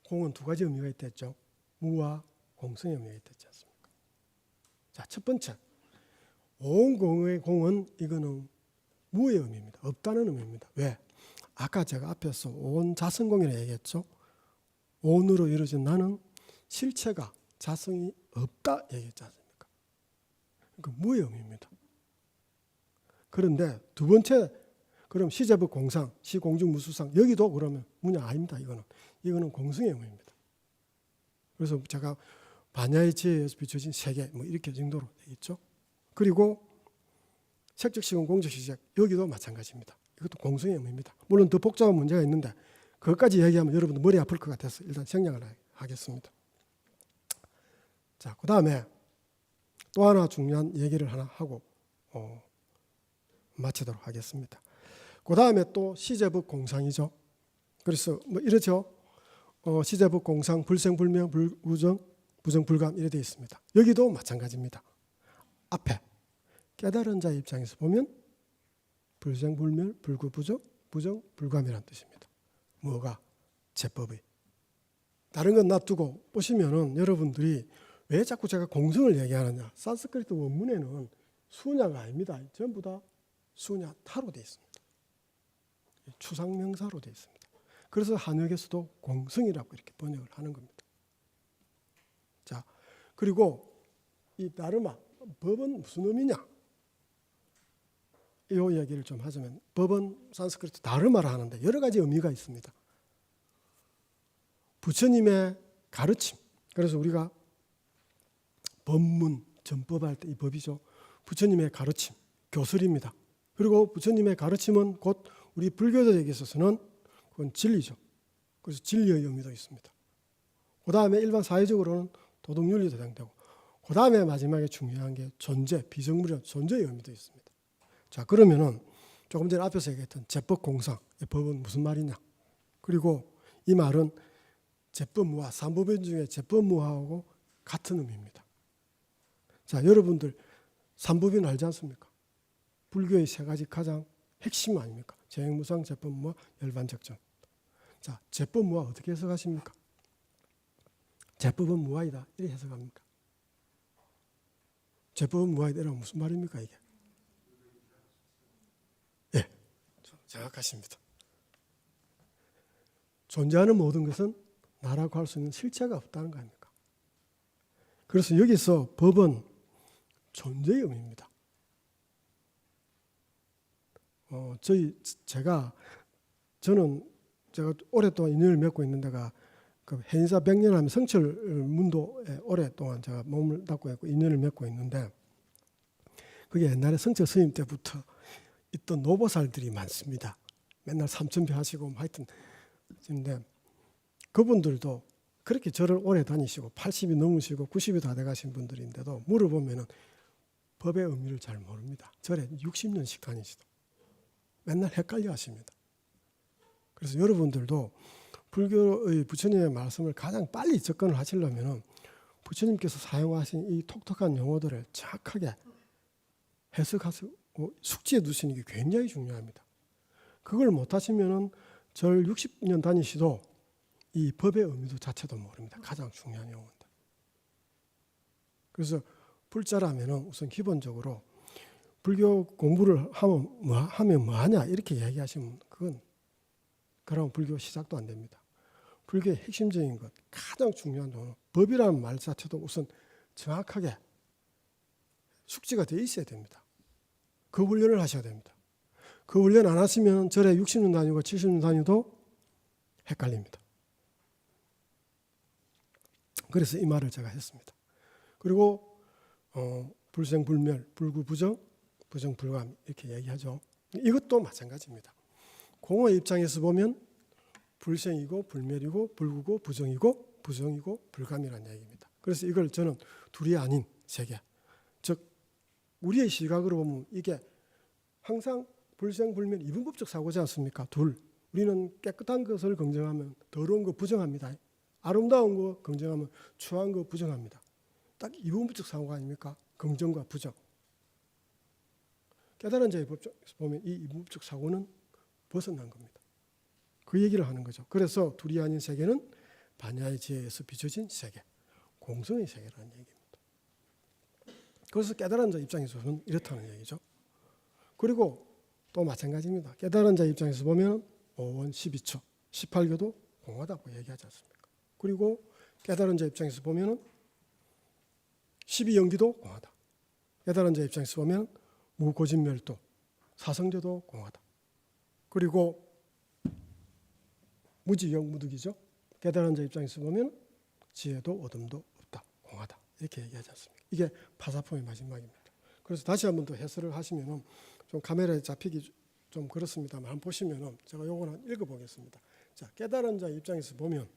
[SPEAKER 2] 공은 두 가지 의미가 있다 했죠. 무와 공성의 의미가 있다 했지 않습니까? 자, 첫 번째, 오온공의 공은 이거는 무의 의미입니다. 없다는 의미입니다. 왜? 아까 제가 앞에서 오온자성공이라고 얘기했죠. 오온으로 이루어진 나는 실체가 자성이 없다 얘기했지 않습니까? 그러니까 무의 의미입니다. 그런데 두 번째, 그럼 시제법 공상, 시공중무수상 여기도 그러면 무냐? 아닙니다. 이거는 공성의 의미입니다. 그래서 제가 반야의 지혜에서 비춰진 세계 뭐 이렇게 정도로 되어 있죠. 그리고 색적 시공 공적 시작 여기도 마찬가지입니다. 이것도 공성의 의미입니다. 물론 더 복잡한 문제가 있는데 그것까지 얘기하면 여러분들 머리 아플 것 같아서 일단 생략을 하겠습니다. 자, 그 다음에 또 하나 중요한 얘기를 하나 하고 마치도록 하겠습니다. 그 다음에 또 시제법 공상이죠. 그래서 뭐 이러죠. 시제법 공상 불생불명 불부정 부정불감 이래 되어 있습니다. 여기도 마찬가지입니다. 앞에 깨달은 자의 입장에서 보면 불생불멸 불구부정 부정불감이라는 뜻입니다. 뭐가? 제법의. 다른 건 놔두고 보시면은 여러분들이 왜 자꾸 제가 공성을 얘기하느냐? 산스크리트 원문에는 수냐가 아닙니다. 전부 다 수냐타로 되어 있습니다. 추상명사로 되어 있습니다. 그래서 한역에서도 공성이라고 이렇게 번역을 하는 겁니다. 자, 그리고 이 다르마, 법은 무슨 의미냐? 이 이야기를 좀 하자면 법은 산스크리트 다르마라 하는데 여러 가지 의미가 있습니다. 부처님의 가르침, 그래서 우리가 법문, 전법할 때 이 법이죠. 부처님의 가르침, 교설입니다. 그리고 부처님의 가르침은 곧 우리 불교도에게 있어서는 그건 진리죠. 그래서 진리의 의미도 있습니다. 그 다음에 일반 사회적으로는 도덕윤리도 해당되고, 그 다음에 마지막에 중요한 게 존재, 비정물의 존재의 의미도 있습니다. 자, 그러면은 조금 전에 앞에서 얘기했던 제법공상, 이 법은 무슨 말이냐? 그리고 이 말은 제법무화, 삼법인 중에 제법무화하고 같은 의미입니다. 자, 여러분들 삼법인 알지 않습니까? 불교의 세 가지 가장 핵심 아닙니까? 재행무상, 제법무화, 열반적정. 자, 제법무화 어떻게 해석하십니까? 제법은 무아이다 이렇게 해석합니까? 제법은 무아이다 이러면 무슨 말입니까 이게? 예, 정확하십니다. 존재하는 모든 것은 나라고 할 수 있는 실체가 없다는 거 아닙니까? 그래서 여기서 법은 존재의 의미입니다. 저는 오랫동안 인연을 맺고 있는 데가 그 해인사 100년 하면 성철문도에 오랫동안 제가 몸을 닦고 있고 인연을 맺고 있는데 그게 옛날에 성철 스님 때부터 있던 노보살들이 많습니다. 맨날 삼천배 하시고 하여튼 근데 그분들도 그렇게 절을 오래 다니시고 80이 넘으시고 90이 다 돼가신 분들인데도 물어보면은 법의 의미를 잘 모릅니다. 절에 60년씩 다니시도 맨날 헷갈려 하십니다. 그래서 여러분들도 불교의 부처님의 말씀을 가장 빨리 접근을 하시려면 부처님께서 사용하신 이 톡톡한 용어들을 정확하게 해석하시고 숙지해 두시는 게 굉장히 중요합니다. 그걸 못 하시면은 절 60년 다니시도 이 법의 의미도 자체도 모릅니다. 가장 중요한 용어인데. 그래서 불자라면은 우선 기본적으로 불교 공부를 하면 뭐 하냐 이렇게 얘기하시면 그러면 불교 시작도 안 됩니다. 불교의 핵심적인 것, 가장 중요한 건 법이라는 말 자체도 우선 정확하게 숙지가 되어 있어야 됩니다. 그 훈련을 하셔야 됩니다. 그 훈련 안 하시면 절에 60년 다니고 70년 다녀도 헷갈립니다. 그래서 이 말을 제가 했습니다. 그리고 불생불멸, 불구부정, 부정불감 이렇게 얘기하죠. 이것도 마찬가지입니다. 공허의 입장에서 보면 불생이고 불멸이고 불구고 부정이고 부정이고 불감이라는 얘기입니다. 그래서 이걸 저는 둘이 아닌 세계, 즉 우리의 시각으로 보면 이게 항상 불생불멸 이분법적 사고지 않습니까? 둘, 우리는 깨끗한 것을 긍정하면 더러운 거 부정합니다. 아름다운 거 긍정하면 추한 거 부정합니다. 딱 이분법적 사고가 아닙니까? 긍정과 부정. 깨달은 자의 법적에서 보면 이 이분법적 사고는 벗어난 겁니다. 그 얘기를 하는 거죠. 그래서 둘이 아닌 세계는 반야의 지혜에서 빚어진 세계, 공성의 세계라는 얘기입니다. 그래서 깨달은 자 입장에서는 이렇다는 얘기죠. 그리고 또 마찬가지입니다. 깨달은 자 입장에서 보면 5원 12초, 18교도 공하다고 얘기하지 않습니까? 그리고 깨달은 자 입장에서 보면 12연기도 공하다. 깨달은 자 입장에서 보면 무고진멸도, 사성제도 공하다. 그리고 무지영무득이죠. 깨달은 자 입장에서 보면 지혜도 어둠도 없다. 공하다. 이렇게 얘기하지 않습니까? 이게 파사포의 마지막입니다. 그래서 다시 한번 더 해설을 하시면은 좀 카메라에 잡히기 좀 그렇습니다만 한번 보시면은 제가 요거는 읽어보겠습니다. 자, 깨달은 자 입장에서 보면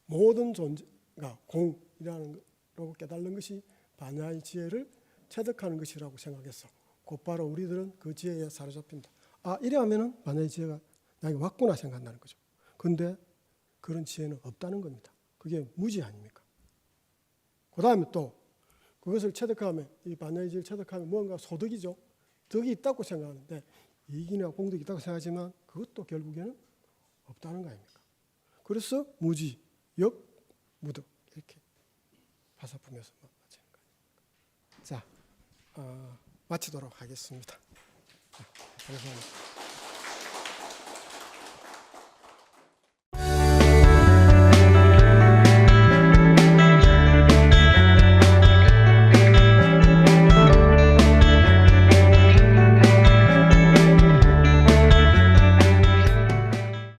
[SPEAKER 2] 모든 존재가 공이라는 거로 깨달는 것이 반야의 지혜를 체득하는 것이라고 생각해서 곧바로 우리들은 그 지혜에 사로잡힌다. 아, 이래 하면은 반야의 지혜가 나에게 왔구나 생각한다는 거죠. 그런데 그런 지혜는 없다는 겁니다. 그게 무지 아닙니까? 그 다음에 또 그것을 체득하면, 이 반야의 지혜를 체득하면 무언가 소득이죠. 덕이 있다고 생각하는데 이익이나 공덕이 있다고 생각하지만 그것도 결국에는 없다는 거 아닙니까? 그래서 무지, 역, 무덕 이렇게 파사품에서 마치는 거예요. 자, 마치도록 하겠습니다. 감사합니다.